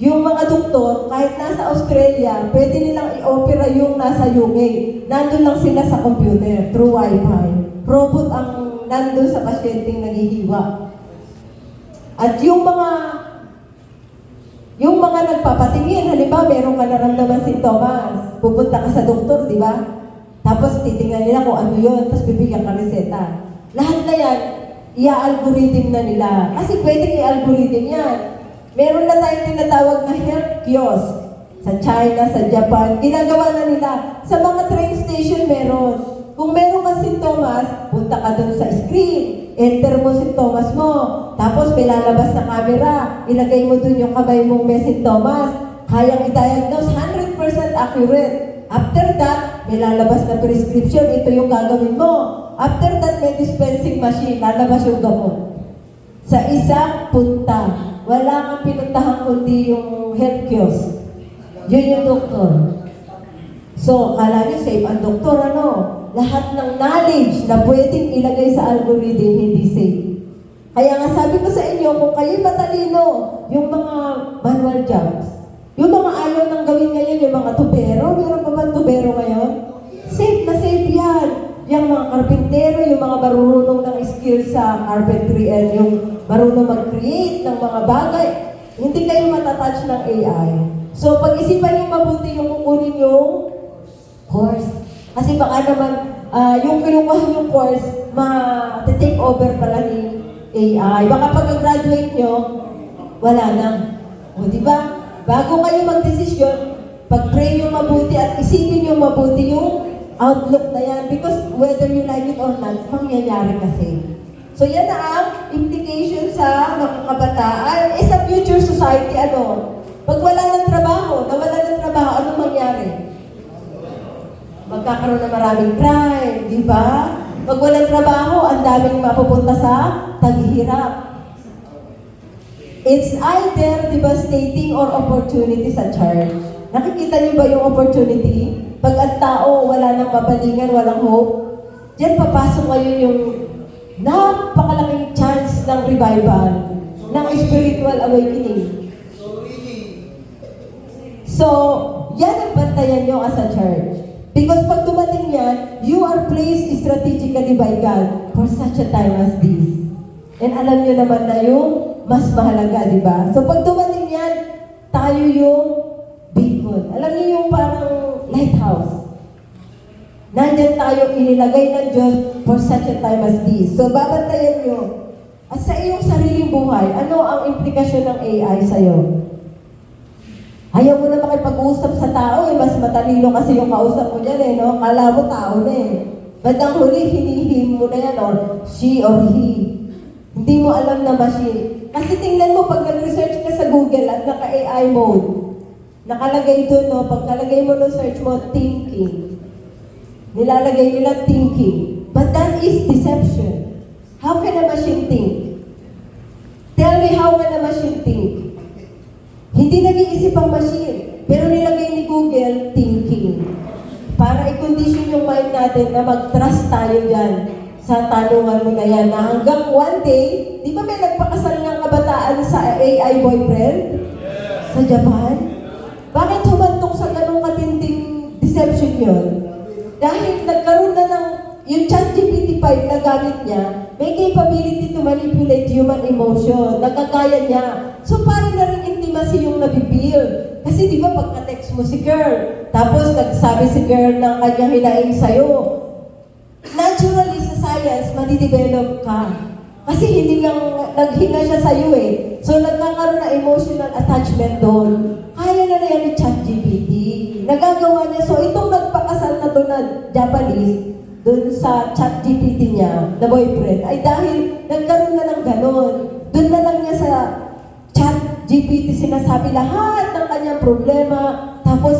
Yung mga doktor, kahit nasa Australia, pwede nilang i-opera yung nasa UK. Nandun lang sila sa computer, through Wi-Fi. Robot ang nandun sa pasyenteng naghihiwa. At yung mga nagpapatingin, halimbawa, meron ka naramdaman sintomas, pupunta ka sa doktor, di ba? Tapos titingnan nila kung ano yun, tapos bibigyan ka reseta. Lahat na yan, i-algorithm na nila. Kasi pwedeng i-algorithm yan. Meron na tayong tinatawag na health kiosk. Sa China, sa Japan, ginagawa na nila. Sa mga train station meron. Kung meron kang sintomas, punta ka dun sa screen. Enter mo sintomas mo. Tapos may lalabas na camera. Ilagay mo dun yung kamay mong may sintomas. Kayang i-diagnose, 100% accurate. After that, may lalabas na prescription. Ito yung gagawin mo. After that, may dispensing machine. Lalabas yung gamot. Sa isang punta. Wala kang pinuntahan kundi yung health kiosk. Yun yung doktor. So, kala niyo safe ang doktor, ano? Lahat ng knowledge na pwedeng ilagay sa algorithm, hindi safe. Kaya nga sabi ko sa inyo, kung kayo'y matalino, yung mga manual jobs, yung mga ayaw nang gawin ngayon, yung mga tubero, meron pa ba tubero ngayon? Safe na safe yan. Yung mga karpintero, yung mga marunong ng skills sa carpentry and yung marunong mag-create ng mga bagay, hindi kayo matatouch ng AI. So, pag-isipan yung mabuti yung kukunin yung course. Kasi baka naman, yung kinukuha yung course, ma-take over pala ni AI. Baka pag-graduate nyo, wala na. O, di ba? Bago kayo mag-desisyon, pag-pray yung mabuti at isipin yung mabuti yung outlook na yan. Because whether you like it or not, mangyayari kasi. So yan na ang implication sa mga kabataan. Sa future society, ano? Pag wala ng trabaho, nawala ng trabaho, anong mangyari? Magkakaroon na maraming crime, di ba? Pag walang trabaho, ang daming mapupunta sa taghihirap. It's either devastating or opportunity sa charge. Nakikita niyo ba yung opportunity? Pag ang tao, wala nang mabalingan, walang hope, diyan papasok ngayon yung napakalaking chance ng revival, ng spiritual awakening. So, yan ang bantayan nyo as a church. Because pag dumating yan, you are placed strategically by God for such a time as this. And alam nyo naman na yung mas mahalaga, di ba? So pag dumating yan, tayo yung beacon. Alam niyo yung parang lighthouse. Nandyan tayo, inilagay ng Diyos for such a time as this. So, babantayan nyo. At sa iyong sariling buhay, ano ang implikasyon ng AI sa'yo? Ayaw mo na makipag-usap sa tao, mas matalino kasi yung kausap mo dyan no? Kala mo tao na Bandang huli, hinihim mo na yan, or she or he. Hindi mo alam na machine. Kasi tingnan mo, pag nag-research ka sa Google at naka-AI mode, nakalagay doon, pagkalagay mo ng search mo, thinking. Nilalagay nila thinking. But that is deception. How can a machine think? Tell me, how can a machine think? Hindi nag-iisip ang machine. Pero nilagay ni Google, thinking. Para i-condition yung mind natin na mag-trust tayo dyan sa tanungan mo na yan. Na hanggang one day, di ba may nagpakasal ng kabataan sa AI boyfriend? Sa Japan? Bakit humantong sa ganong katinding deception yun? Dahil nagkaroon na ng yung ChatGPT 5 na gamit niya, may capability to manipulate human emotion. Nagkagaya niya. So, parang na rin intimacy yung nabibuild. Kasi di ba pagka-text mo si girl, tapos nagsabi si girl ng kanyang hinaing sa'yo, naturally sa science, madidevelop ka. Kasi hindi nang naghinga siya sa'yo So, nagkakaroon na emotional attachment doon. Kaya na yan ni ChatGPT. Nagagawa niya. So, itong nagpakasal na doon na Japanese, doon sa ChatGPT niya, na boyfriend, ay dahil nagkaroon na ng ganon. Doon na lang niya sa ChatGPT sinasabi lahat ng kanyang problema, tapos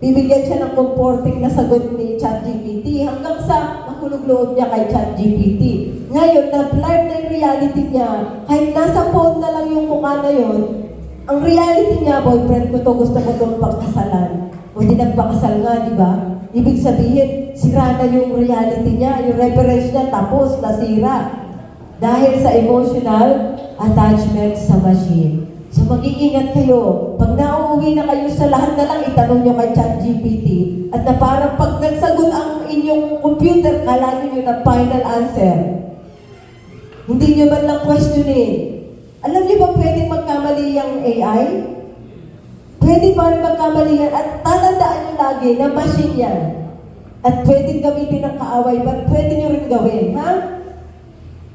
bibigyan siya ng comforting na sagot ni ChatGPT hanggang sa mahulog loob niya kay ChatGPT. Ngayon, na-blurred na yung reality niya, kahit nasa phone na lang yung mukha na yun, ang reality niya, boyfriend ko to, gusto ko itong pagkasalan. O di nagpakasal nga, di ba? Ibig sabihin, sira na yung reality niya, yung reference niya, tapos nasira. Dahil sa emotional attachment sa machine. So mag-iingat kayo. Pag nauuwi na kayo sa lahat na lang, itanong nyo kay ChatGPT. At na parang pag nagsagot ang inyong computer, kala nyo na final answer. Hindi nyo man lang questionin. Alam nyo ba pwedeng magkamali ang AI? Pwede pa rin magkamali yan. At tatandaan nyo lagi na machine yan. At pwedeng gamitin ng kaaway, but pwede nyo rin gawin, ha?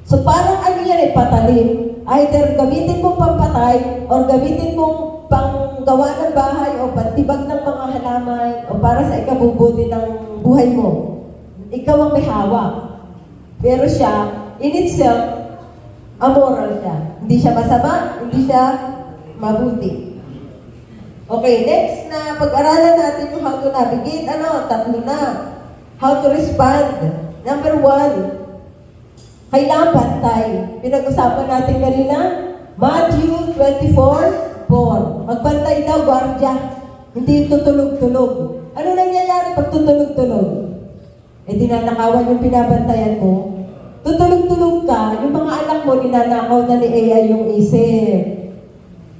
So parang ano yan patalim. Either gamitin mong pampatay, or gamitin mong panggawa ng bahay, o pantibag ng mga halaman, o para sa ikabubuti ng buhay mo. Ikaw ang may hawak. Pero siya, in itself, amoral siya. Hindi siya masama, hindi siya mabuti. Okay, next na pag-aralan natin yung how to navigate. Tatlo na. How to respond. Number 1, kailangan bantay. Pinag-usapan natin kanina, Matthew 24:4. Magbantay daw, gwardiya. Hindi tutulog-tulog. Ano nangyayari pag tutulog-tulog? Dinanakawan yung pinabantayan mo. Tutulog-tulog ka, yung mga anak mo, ninanakaw na ni AI yung isip.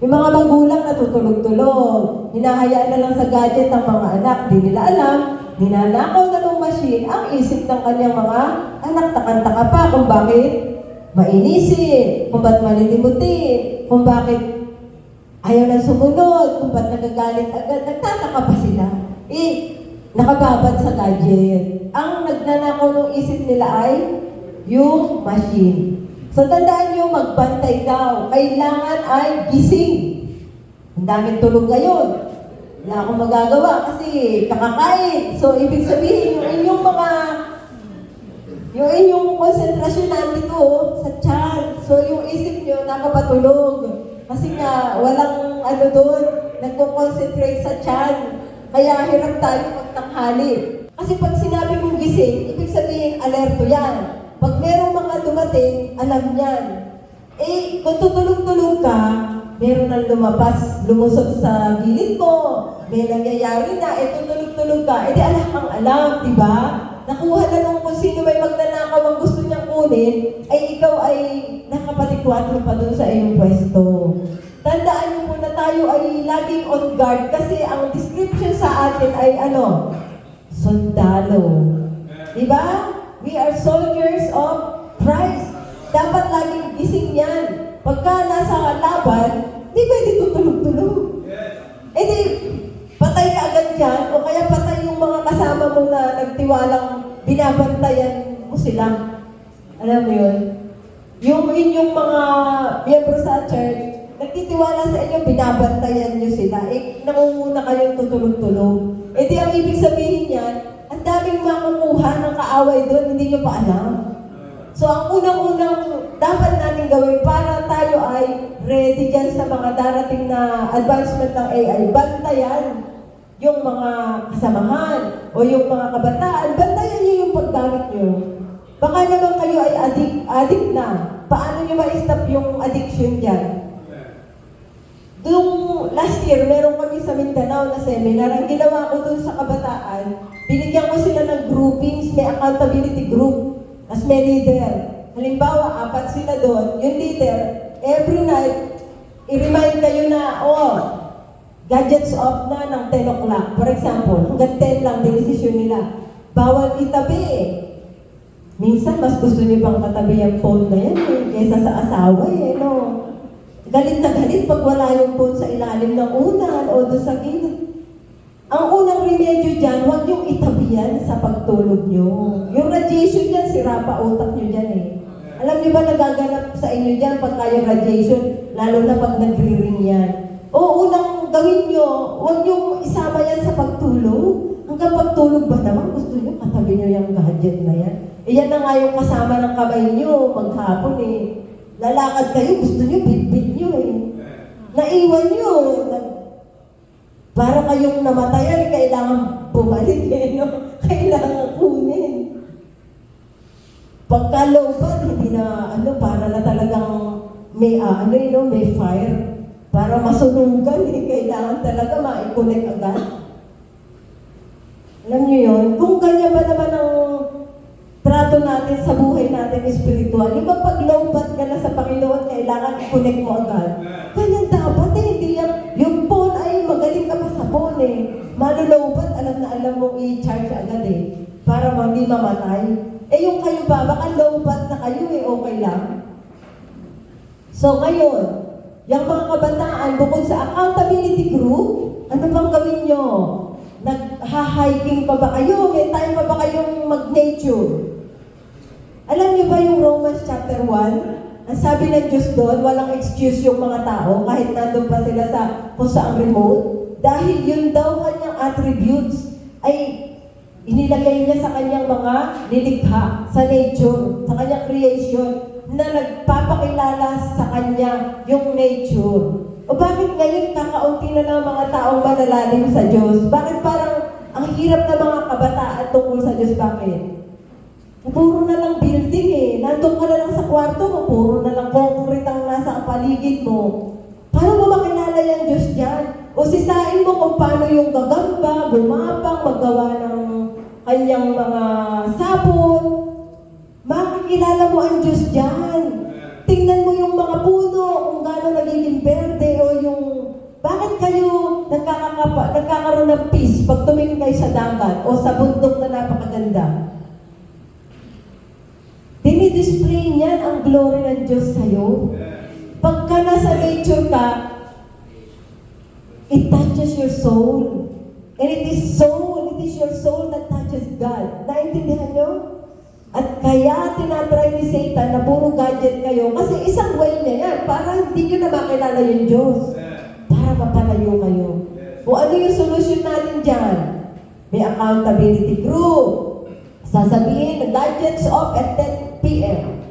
Yung mga magulang natutulog-tulog. Hinahayaan na lang sa gadget ang mga anak, di nila alam. Ninanakaw na ng machine ang isip ng kanyang mga anak. Takanta pa kung bakit mainisin, kung ba't malilimutin, kung bakit ayaw na sumunod, kung ba't nagagalit agad. Nagtataka pa sila. Nakababad sa gadget. Ang nagnanakaw ng isip nila ay yung machine. So tandaan nyo, magbantay daw. Kailangan ay gising. Ang daming tulog ngayon. Wala akong magagawa kasi kakakain. So, ibig sabihin, yung inyong konsentrasyon nandito sa tiyan. So, yung isip nyo nakapatulog. Kasi nga, walang doon, nagko-concentrate sa tiyan. Kaya hirap tayo magtanghali. Kasi pag sinabi mong gising, ibig sabihin, alerto yan. Pag merong mga dumating, alam niyan. Kung tutulog-tulog ka, meron nang lumabas, lumusot sa gilid mo, may nangyayari na, tutulog-tulog ka, di alam kang alam, di ba? Nakuha na nung kung sino may magnanakaw ang gusto niyang kunin, ikaw ay nakapatikwatro pa dun sa iyong pwesto. Tandaan niyo po na tayo ay laging on guard kasi ang description sa atin ay sundalo. Di ba? We are soldiers of Christ. Dapat laging gising yan. Pagka nasa laban, di pwede tutulog-tulog. Di, patay ka agad yan, o kaya patay yung mga kasama mo na nagtitiwalang binabantayan mo sila. Alam mo yun? Yung inyong mga miyembro sa church, nagtitiwala sa inyo, binabantayan nyo sila. Nangunguna kayong tutulog-tulog. Di ang ibig sabihin yan, ang daming makukuha ng kaaway doon, hindi nyo pa alam. So, ang unang-unang dapat natin gawin para tayo ay ready dyan sa mga darating na advancement ng AI, bantayan yung mga kasamahan o yung mga kabataan, bantayan nyo yung paggamit nyo. Baka naman kayo ay addict na. Paano nyo ma-stop yung addiction dyan? Noong last year, meron kami sa Mindanao na seminar. Ang ginawa ko dun sa kabataan, binigyan ko sila ng groupings, may accountability group. As may leader. Halimbawa, 4 sila doon. Yung leader, every night, i-remind kayo na, gadgets off na ng 10 o'clock. For example, hanggang 10 lang, decision nila. Bawal itabi eh. Minsan, mas gusto niyo bang katabi ang phone na yan kaysa sa asawa no? Galit na galit pag wala yung phone sa ilalim ng unan o doon sa gilid. Ang unang remedyo dyan, huwag yung itabi yan sa pagtulog nyo. Yung radiation yan, sira pa utak nyo dyan eh. Alam niyo ba nagaganap sa inyo dyan pagka yung radiation, lalo na pag nagre-ring yan. Unang gawin nyo, huwag yung isama yan sa pagtulog. Hanggang pagtulog ba naman, gusto nyo katabi nyo yung gadget na yan. Yan na nga yung kasama ng kamay nyo maghapon eh. Lalakad kayo, gusto nyo, bit-bit nyo eh. Naiwan nyo, para kayong namatayan, kailangan bumalik eh, no? Kailangan kunin. Pagka-lobat, hindi na, para na talagang may, may fire. Para masunugan, kailangan talaga ma-connect agad. Alam niyo yun? Kung kanya ba naman ang trato natin sa buhay natin espiritual, yung pag-lobat ka na sa Panginoon, kailangan i-connect mo agad. Kanya dapat hindi yung phone ay magaling ka pa sa phone eh. Malulobat, alam na alam mong i-charge agad eh. Para hindi mamatay. Yung kayo ba, baka lobat na kayo eh, okay lang. So ngayon, yung mga kabataan, bukod sa accountability group, ano bang gawin nyo? Nag-hiking pa ba kayo? May time pa ba kayong mag-nature? Alam niyo ba yung Romans chapter 1? Ang sabi ng Diyos doon, walang excuse yung mga tao kahit nandun pa sila kung saan remote. Dahil yun daw kanyang attributes ay inilagay niya sa kanyang mga nilikha, sa nature, sa kanyang creation, na nagpapakilala sa kanya yung nature. O bakit ngayon kakaunti na ng mga taong manalalim sa Diyos? Bakit parang ang hirap na mga kabataan tungkol sa Diyos? Bakit? Puro na lang building eh. Nandun ka na lang sa kwarto mo, puro na lang concrete ang nasa paligid mo. Paano mo makilala yung Diyos dyan? O sisain mo kung paano yung gagamba, gumapang, maggawa ng kanyang mga sapon. Makikilala mo ang Diyos dyan. Tingnan mo yung mga puno, kung gaano nagiging berde, o yung bakit kayo nagkakaroon ng peace pag tumingin kayo sa dagat o sa bundok na napakaganda? Dinidisplay niyan ang glory ng Diyos sa'yo. Pagka nasa nature ka, it touches your soul. And it is your soul that touches God. Naintindihan niyo? At kaya tinatry ni Satan na puro gadget kayo kasi isang way niya yan para hindi nyo na makilala yung Diyos. Para mapalayo kayo. O ano yung solusyon natin dyan? May accountability group. Sasabihin, gadgets off at 10 p.m.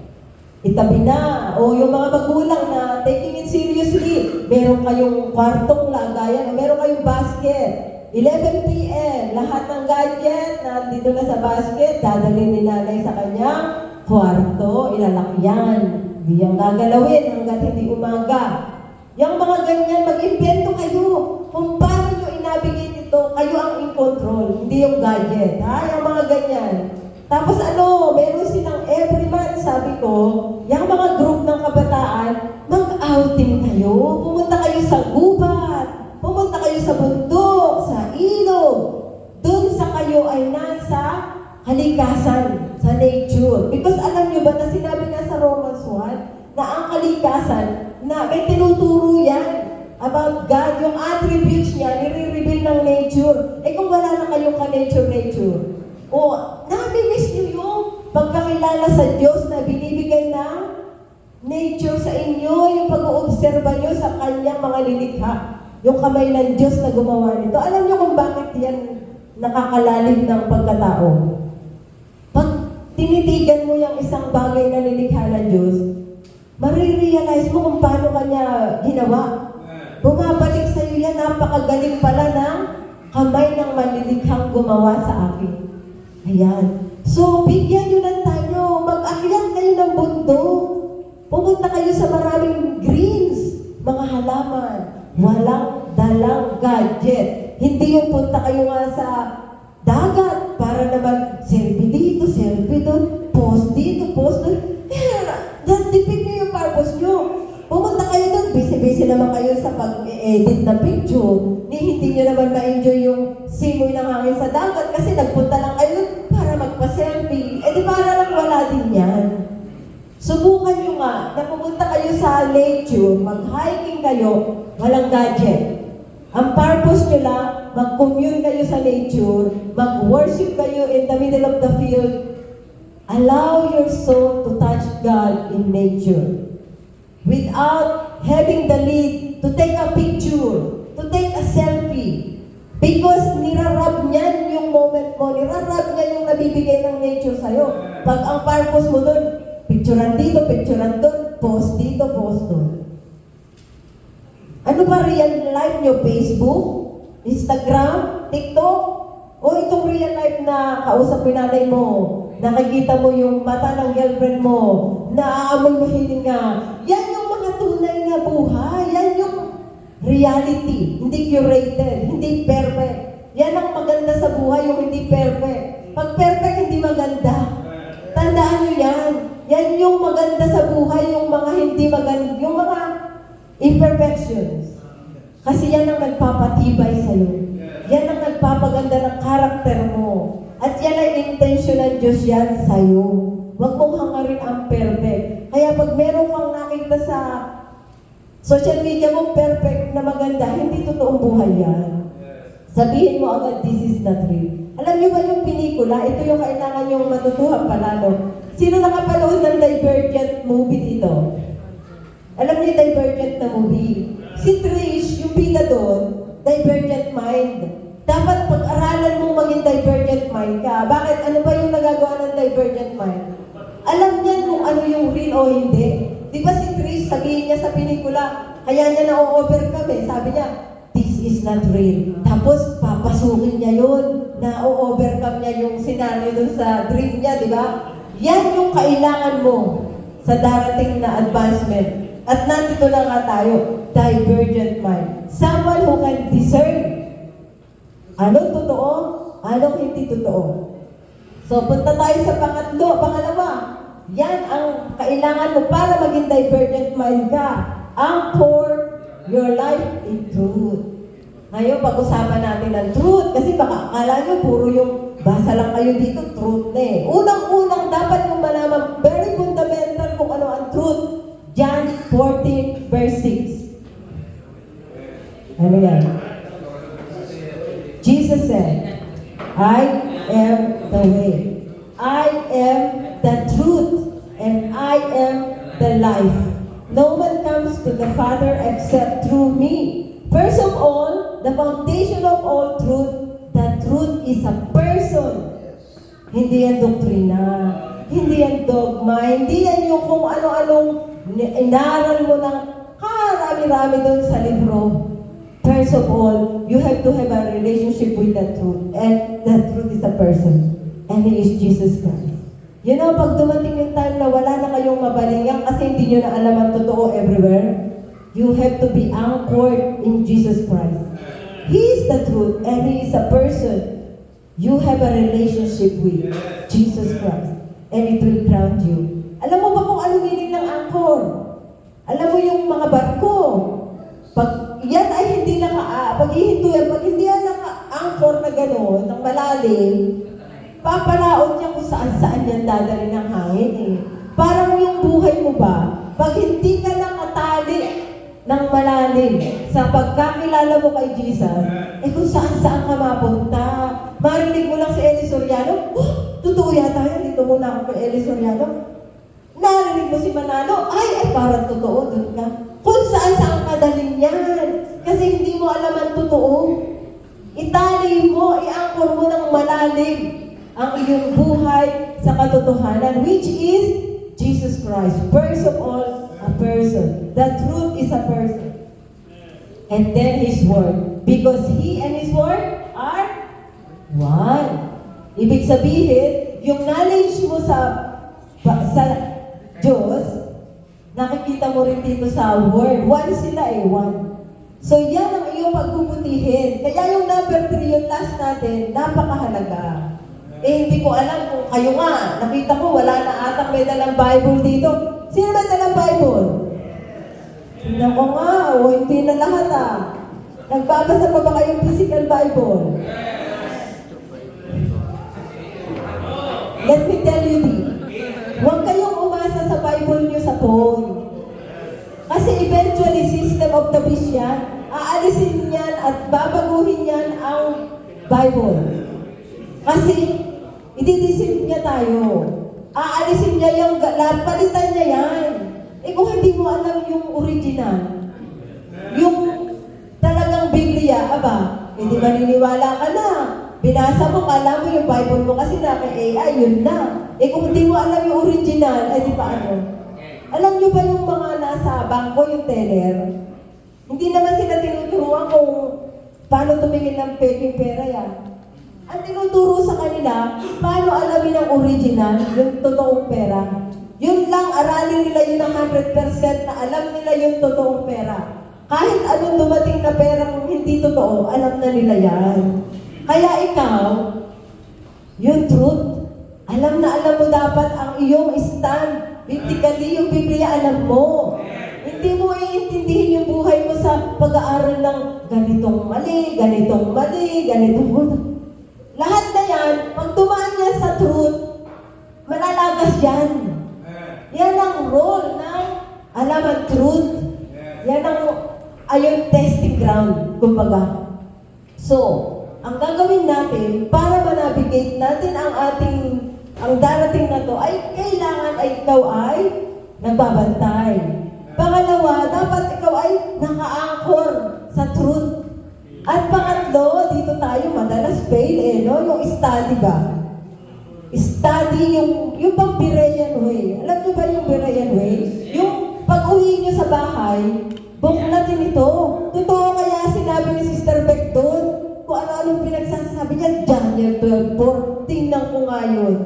Itabi na. O yung mga magulang na taking it seriously. Meron kayong kwartong lagayan. Meron kayong basket. 11 p.m. Lahat ng gadget na dito na sa basket, dadalhin ni nanay sa kanyang kwarto, ilalakyan. Hindi yung gagalawin hanggat hindi umaga. Yung mga ganyan, mag-invento kayo kung paano nyo inabigate ito, kayo ang in control, hindi yung gadget. Yung mga ganyan. Tapos meron silang every month, sabi ko, yung mga group ng kabataan, mag-outing kayo, pumunta kayo sa gubat, pumunta kayo sa bundok, sa ilog. Doon sa kayo ay nasa kalikasan, sa nature. Because alam nyo ba na sinabi nga sa Romans 1 na ang kalikasan, na may tinuturo yan about God, yung attributes niya, nire-reveal ng nature. Kung wala na kayong ka-nature, O, nami-miss nyo yung pagkakilala sa Diyos na binibigay ng nature sa inyo, yung pag-uobserba nyo sa kanyang mga nilikha, yung kamay ng Diyos na gumawa nito. Alam nyo kung bakit yan nakakalalim ng pagkatao? Pag tinitigan mo yung isang bagay na nilikha ng Diyos, marirealize mo kung paano kanya ginawa. Bumabalik sa iyo yan, napakagaling pala ng kamay ng manlilikhang gumawa sa akin. Ayan. So, bigyan nyo ng tanyo, mag-akyat kayo ng bundok. Pumunta kayo sa maraming greens, mga halaman, walang dalang gadget. Hindi yung punta kayo nga sa dagat para naman selfie dito, selfie doon, post dito, post doon. Tipid nyo yung purpose nyo. Pumunta kayo doon, busy-busy naman kayo sa pag-edit na picture. Hindi nyo naman ma-enjoy yung simoy ng hangin sa dagat kasi nagpunta lang kayo doon para magpa-selfie. Di para lang wala din yan. Subukan nyo nga na pumunta kayo sa nature, mag-hiking kayo, walang gadget. Ang purpose nyo lang, mag-commune kayo sa nature, mag-worship kayo in the middle of the field. Allow your soul to touch God in nature. Without having the need to take a picture, to take a selfie. Because nirarab niyan yung moment mo, nirarab niyan yung nabibigay ng nature sa'yo. Pag ang purpose mo doon, picturean dito, picturean doon, post dito, post doon. Ano ba real life nyo? Facebook? Instagram? TikTok? O itong real life na kausap yung nanay mo, nakikita mo yung mata ng girlfriend mo, naaamoy mo hininga. Yan yung mga tunay na buhay. Yan yung reality. Hindi curated, hindi perfect. Yan ang maganda sa buhay, yung hindi perfect. Pag perfect, hindi maganda. Tandaan nyo yan. Yan yung maganda sa buhay, yung mga hindi maganda, yung mga imperfections. Kasi yan ang nagpapatibay sa'yo. Yan ang nagpapaganda ng karakter mo. At yan ay intention ng Diyos yan sa'yo. Huwag mong hangarin ang perfect. Kaya pag meron kang nakita sa social media mo perfect na maganda, hindi totoong buhay yan. Sabihin mo agad, this is not real. Alam niyo ba yung pelikula? Ito yung kailangan yung matutuhan pala, no? Sino nakapanood ng Divergent movie dito? Alam niyo yung Divergent na movie? Si Trish, yung bida doon, Divergent mind. Dapat pag-aralan mong maging divergent mind ka. Bakit? Ano ba yung nagagawa ng divergent mind? Alam niya kung ano yung real o hindi. Di ba si Trish, sabihin niya sa pelikula, kaya niya na-overcome eh. Sabi niya, this is not real. Tapos, papasukin niya yun. Na-overcome niya yung scenario dun sa dream niya, di ba? Yan yung kailangan mo sa darating na advancement. At nandito na nga tayo, divergent mind. Someone who can discern anong totoo, anong hindi totoo. So, punta tayo sa pangalawa. Yan ang kailangan mo para maging divergent mind ka. Anchor your life in truth. Ngayon, pag-usapan natin ng truth. Kasi baka akala nyo, puro yung basa lang kayo dito, truth na eh. Unang-unang dapat yung malaman, very fundamental kung ano ang truth. John 14, verse 6. Ano yan? Jesus said, I am the way. I am the truth. And I am the life. No one comes to the Father except through me. First of all, the foundation of all truth, the truth is a person. Hindi yan doktrina. Hindi yan dogma. Hindi yan yung kung ano-anong inaral mo ng karami-rami doon sa libro. First of all, you have to have a relationship with the truth. And the truth is a person. And He is Jesus Christ. You know, pag dumating yung time na wala na kayong mabalingan kasi hindi nyo na alam ang totoo everywhere, you have to be anchored in Jesus Christ. He is the truth and He is a person. You have a relationship with Jesus Christ. And it will ground you. Alam mo ba kung ano meaning ng anchor? Alam mo yung mga barko. Pag yan ay hindi pag hindi yan naka-anchor na gano'n, ng malalim, papalaot niya kung saan-saan yan dadali ng hangin eh. Parang yung buhay mo ba, pag hindi ka nakatali ng malalim sa pagkakilala mo kay Jesus, kung saan-saan ka mapunta. Marinig mo lang si Eli Soriano, totoo yata yan, dito muna ako kay Eli Soriano. Narinig mo si Manalo, ay, parang totoo, dun ka. Kung saan-saan ka daling yan. Kasi hindi mo alam ang totoo. Itali mo, i-anchor mo ng malalim ang iyong buhay sa katotohanan, which is Jesus Christ. First of all, a person. The truth is a person. And then His Word. Because He and His Word are one. Ibig sabihin, yung knowledge mo sa Diyos, nakikita mo rin dito sa Word. One sila one. So yan ang iyong pagbubutihin. Kaya yung number 3, yung last natin, napakahalaga. Hindi ko alam kung kayo nga, nakita ko wala na atang may dalang Bible dito. Sino may dalang Bible? Tingnan ko nga, hindi na lahat Nagbabasa pa ba kayong physical Bible? Let me tell you this. Huwag kayong umasa sa Bible nyo sa phone. Kasi eventually, system of the beast yan. Aalisin yan at babaguhin yan ang Bible. Kasi, idideceive niya tayo. Aalisin niya yung palitan niya yan. Kung hindi mo alam yung original, yung talagang Biblia, hindi maniniwala ka na. Binasa mo, kala mo yung Bible mo kasi naka-AI, yun na. Kung hindi mo alam yung original, di paano? Alam niyo ba yung mga nasa bangko, yung teller? Hindi naman sila tinuturuan kung paano tumingin ng peking pera yan. Ang tinuturo sa kanila, paano alamin ang original, yung totoong pera. Yun lang, aralin nila yun ng 100% na alam nila yung totoong pera. Kahit anong dumating na perang hindi totoo, alam na nila yan. Kaya ikaw, yung truth, alam na alam mo dapat ang iyong stand. Biblically, yung Biblia alam mo. Hindi mo iintindihin yung buhay mo sa pag-aaral ng ganitong mali, ganitong mali, ganitong mali. Lahat na yan, pag tumaan yan sa truth, malalagas yan. Yan ang role ng alam ang truth. Yan ang ayun testing ground, kumbaga. So, ang gagawin natin para ma-navigate natin ang darating na to ay kailangan ay ikaw ay nagbabantay. Pangalawa, dapat ikaw ay naka-anchor sa truth. At pangatlo, dito tayo madalas fail yung study ba? Study, yung pang Berean way. Alam niyo ba yung Berean way? Yung pag-uwi niyo sa bahay, book natin ito. Totoo kaya sinabi ni Sister Beck doon, kung ano-anong pinagsasabi niya, Daniel 12:4, tingnan ko nga yun.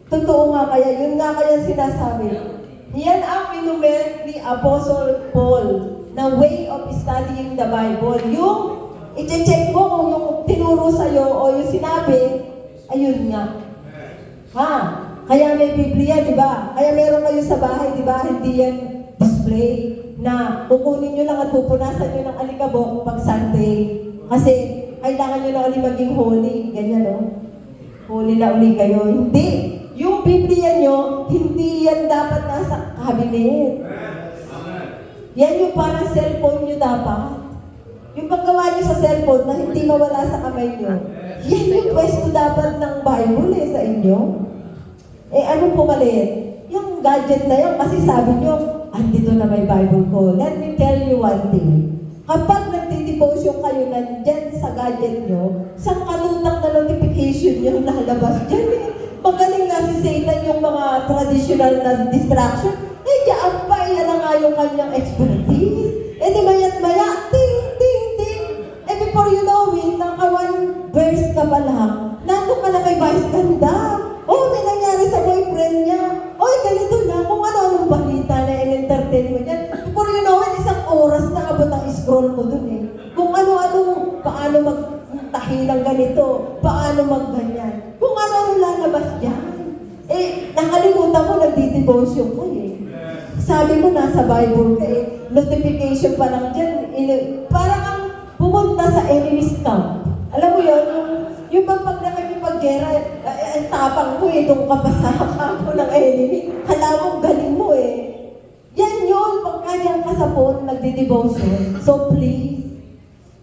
Totoo nga kaya, yun nga kaya sinasabi. Yan ang inument ni Apostle Paul na way of studying the Bible. Yung i-check mo kung yung tinuro sa'yo o yung sinabi, ayun nga. Kaya may Biblia, di ba? Kaya meron kayo sa bahay, di ba? Hindi yan display na kukunin nyo lang at pupunasan nyo ng alikabok pag Sunday. Kasi kailangan nyo na ulit maging holy. Ganyan, no? Holy na uli kayo. Hindi. Yung Biblia nyo, hindi yan dapat nasa cabinet. Yan yung parang cellphone nyo dapat. Yung paggawa nyo sa cellphone na hindi mawala sa kamay nyo, yan yung pwesto dapat ng Bible sa inyo. Anong pumalit? Yung gadget na yun, kasi sabi nyo, andito na may Bible ko. Let me tell you one thing. Kapag nagtitipotion kayo nandyan sa gadget nyo, sa kanutak na notification nyo lalabas dyan Magaling nga si Satan yung mga traditional na distraction. Diyan pa, yan na nga yung kanyang expertise. Di maya't-maya, ting, ting, ting. Before you know it, naka-one verse ka pa lang, nandun ka na kay Vice Ganda. May nangyari sa boyfriend niya. Ganito na, kung ano-anong balita na in-entertain mo dyan. Before you know it, isang oras na abot ang scroll mo dun Kung ano-ano, paano magtahi ng ganito, paano magganyan. Kung ano-ano lalabas dyan. Nakalimutan mo, nagdi-devotion ka Sabi mo, nasa Bible ka notification pa lang dyan. Parang ang pumunta sa enemy's camp. Alam mo yun, yung pag nakikipag-gera, tapang mo doon ka pa sa kampo ng enemy. Hala mo, galing mo Yan yun, pagka dyan ka sa phone, nagdi-devotion. So please,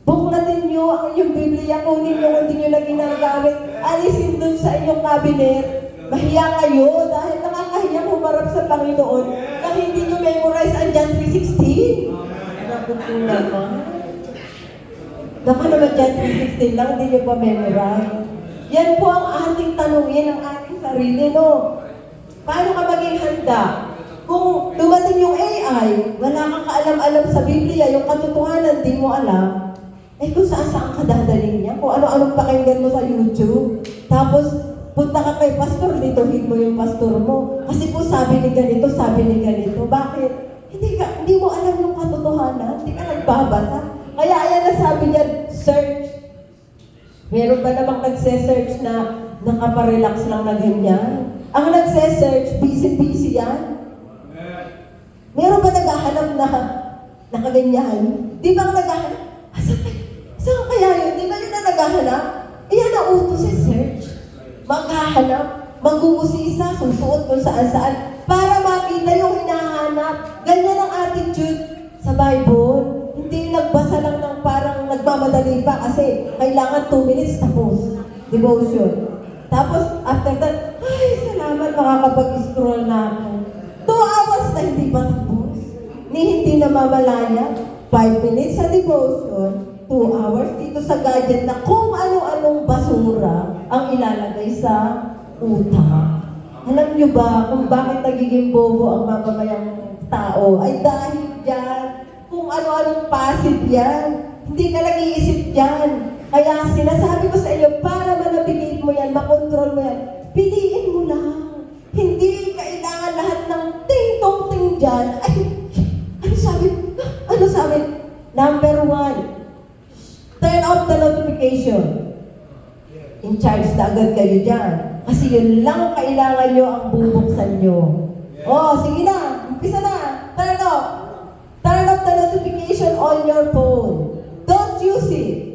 buklatin nyo ang inyong Biblia, kunin nyo kung di nyo na ginagamit, alisin dun sa inyong cabinet. Mahiya kayo dahil nakakahiya humarap sa Panginoon na hindi nyo memorize ang John 3:16. Naku po naman. Naku naman John 3:16 lang, hindi nyo pa memorize. Yan po ang ating tanungin, ang ating sarili, no? Paano ka maging handa? Kung dumating yung AI, wala kang kaalam-alam sa Biblia, yung katotohanan, di mo alam, eh kung saan ka dadalhin niya, kung ano-anong pakinggan mo sa YouTube, tapos punta ka kay pastor, dituhin mo yung pastor mo. Kasi po sabi ni ganito, Bakit? Hindi mo alam yung katotohanan, hindi ka nagbabasa. Kaya ayan na sabi niya, search. Meron ba namang nagse-search na nakaparelax lang na ganyan? Ang nagse-search, busy-busy yan. Meron ba naghahanap na nakaganyan? Di ba ang naghahanap? Saan kaya yun? Di ba yun na naghahanap? Iyan na utos si search. Maghahanap, mag-uusisa, susuot kung saan-saan, para makita yung hinahanap. Ganyan ang attitude sa Bible. Hindi nagbasa lang ng parang nagmamadali pa kasi kailangan 2 minutes tapos. Devotion. Tapos, after that, ay, salamat, makakapag-scroll na ako. 2 hours na hindi pa tapos. Hindi na mamalaya. 5 minutes sa devotion, 2 hours dito sa gadget na kung ano-anong basura ang ilalagay sa utak. Alam niyo ba kung bakit nagiging bobo ang mamamayang tao? Ay dahil dyan, kung ano-anong passive yan. Hindi ka nag-iisip yan. Kaya sinasabi ko sa iyo, para manabigate mo yan, makontrol mo yan, piliin mo lang. Hindi kailangan lahat ng ting-tong-ting dyan. Ay, ano sabi? Number 1, turn off the notification. In charge na agad kayo dyan. Kasi yun lang kailangan nyo ang bubuksan nyo. Oh, sige na. Umpisa na. Turn off. Turn off the notification on your phone. Don't use it.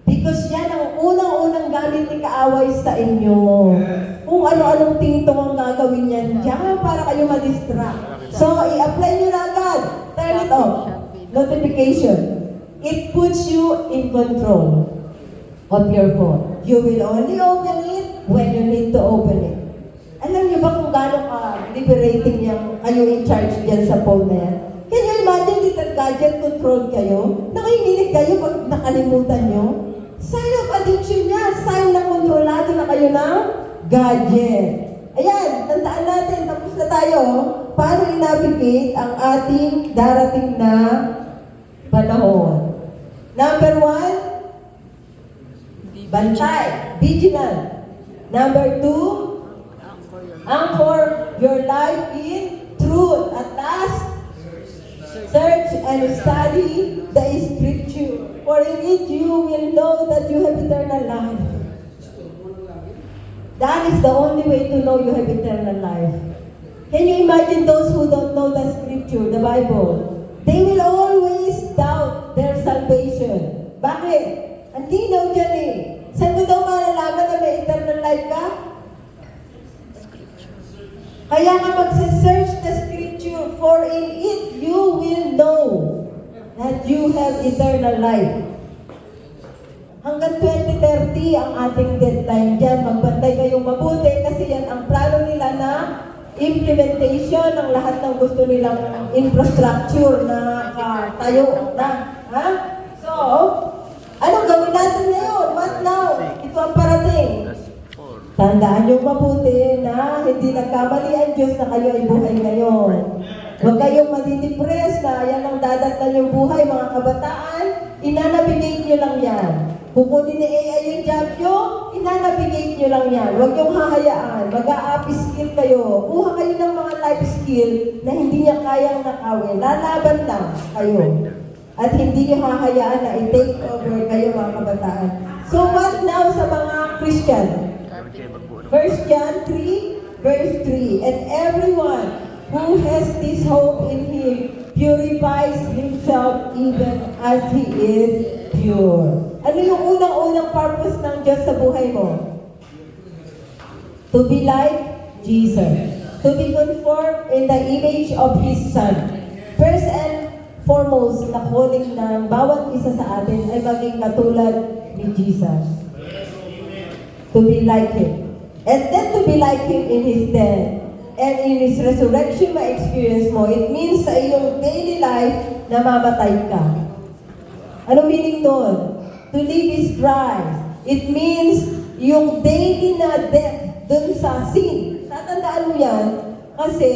Because yan ang unang-unang gamit ni kaaway sa inyo. Kung ano-anong tingtong ang gagawin yan dyan para kayo ma-distract. So, i-apply nyo na agad. Turn it off. Notification. It puts you in control of your phone. You will only open it when you need to open it. Alam niyo ba kung gaano ka-liberating yung kayo in charge dyan sa phone na yan? Can you imagine little gadget control kayo? Nakikinig kayo pag nakalimutan nyo? Sign of addiction niya. Sign na kontrolado na kayo ng gadget. Ayan, tandaan natin. Tapos na tayo. Paano i-navigate ang ating darating na panahon? Number 1, bantay, vigilant. Number 2, anchor your life in truth. At last, search and study the scripture. For in it you will know that you have eternal life. That is the only way to know you have eternal life. Can you imagine those who don't know the scripture, the Bible? They will always doubt their salvation. Bakit? Ang linaw dyan eh. Saan mo daw malalaman na may eternal life ka? Kaya ka magsa-search the scripture, for in it you will know that you have eternal life. Hanggang 2030 ang ating deadline dyan. Magbantay kayong mabuti kasi yan ang plano nila na implementation ng lahat ng gusto nilang infrastructure na tayo na. Ha? So, anong gawin natin ngayon? What now? Ito ang parating. Tandaan niyo mabuti na hindi nagkamali ang Diyos na kayo ay buhay ngayon. Huwag kayong madidepress na yan ang dadatnan yung buhay, mga kabataan. Inanabigate nyo lang yan. Kukunin ni AI yung job nyo, inanabigate nyo lang yan. Huwag yung hahayaan. Mag-a-up-skill kayo. Kuha kayo ng mga life skill na hindi niya kayang nakawin. Lalaban lang kayo. At hindi niyo hahayaan na i-take over kayo, mga kabataan. So what now sa mga Christian? 1 John 3, verse 3. And everyone who has this hope in Him purifies himself even as He is pure. Ano yung unang-unang purpose ng Diyos sa buhay mo? To be like Jesus. To be conformed in the image of His Son. First and foremost na calling ng bawat isa sa atin ay maging katulad ni Jesus. To be like Him. And then to be like Him in His death. And in His resurrection, ma-experience mo, it means sa iyong daily life, namamatay ka. Ano meaning doon? To live is Christ. It means yung daily na death dun sa sin. Tatandaan mo yan kasi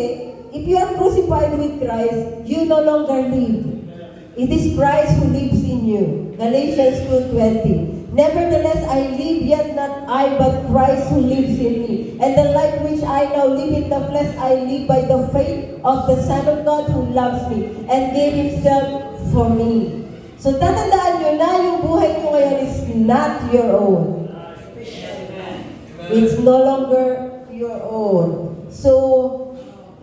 if you are crucified with Christ, you no longer live. It is Christ who lives in you. Galatians 2:20. Nevertheless, I live, yet not I, but Christ who lives in me. And the life which I now live in the flesh, I live by the faith of the Son of God who loves me and gave Himself for me. So tatandaan nyo na yung buhay nyo ngayon is not your own. It's no longer your own. So,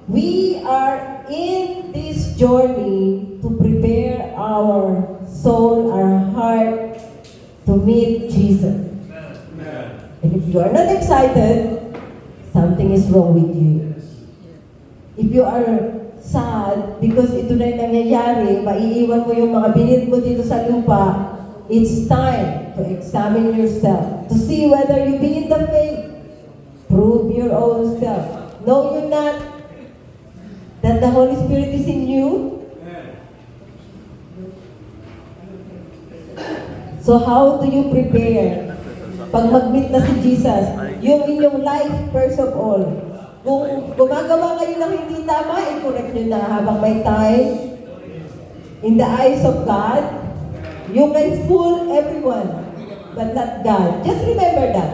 we are in this journey to prepare our soul, our heart, to meet Jesus. And if you are not excited, something is wrong with you. If you are sad because ito na yung nangyayari, maiiwan mo yung mga binid mo dito sa lupa, it's time to examine yourself, to see whether you be in the faith. Prove your own self. Know you not that the Holy Spirit is in you? So how do you prepare? Pag mag-meet na si Jesus, yung inyong life, first of all. Kung gumagawa kayo ng hindi tama, i-correct nyo na habang may time. In the eyes of God, you can fool everyone, but not God. Just remember that.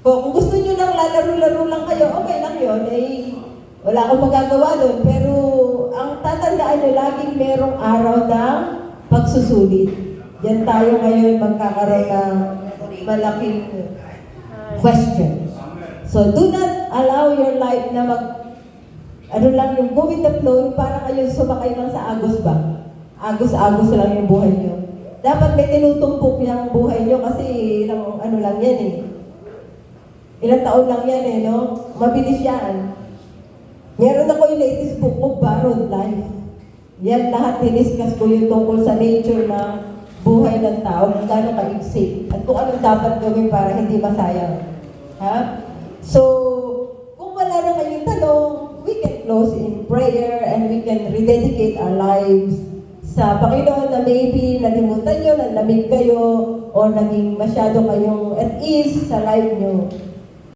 Kung gusto nyo lang lalaro-laro lang kayo, okay lang yun. Wala akong magagawa doon. Pero ang tatandaan nyo, laging merong araw ng pagsusulit. Diyan tayo ngayon magkakaroon ng malaking question. So, do not allow your life na yung go with the flow, para kayo sumakay lang sa agos ba? Agos-agos lang yung buhay nyo. Dapat may tinutumpok yung buhay nyo kasi ilang lang yan eh. Ilang taon lang yan eh, no? Mabilis yan. Meron ako yung latest book ko, Borrowed Life. Yan lahat diniscuss ko yung tungkol sa nature na buhay ng tao, kung gano'ng ka-exit, at kung anong dapat gawin para hindi masayang. Ha? So, kung wala na kayong tanong, we can close in prayer and we can rededicate our lives sa Panginoon na maybe nalimutan nyo, nalamig kayo, o naging masyado kayong at ease sa life nyo.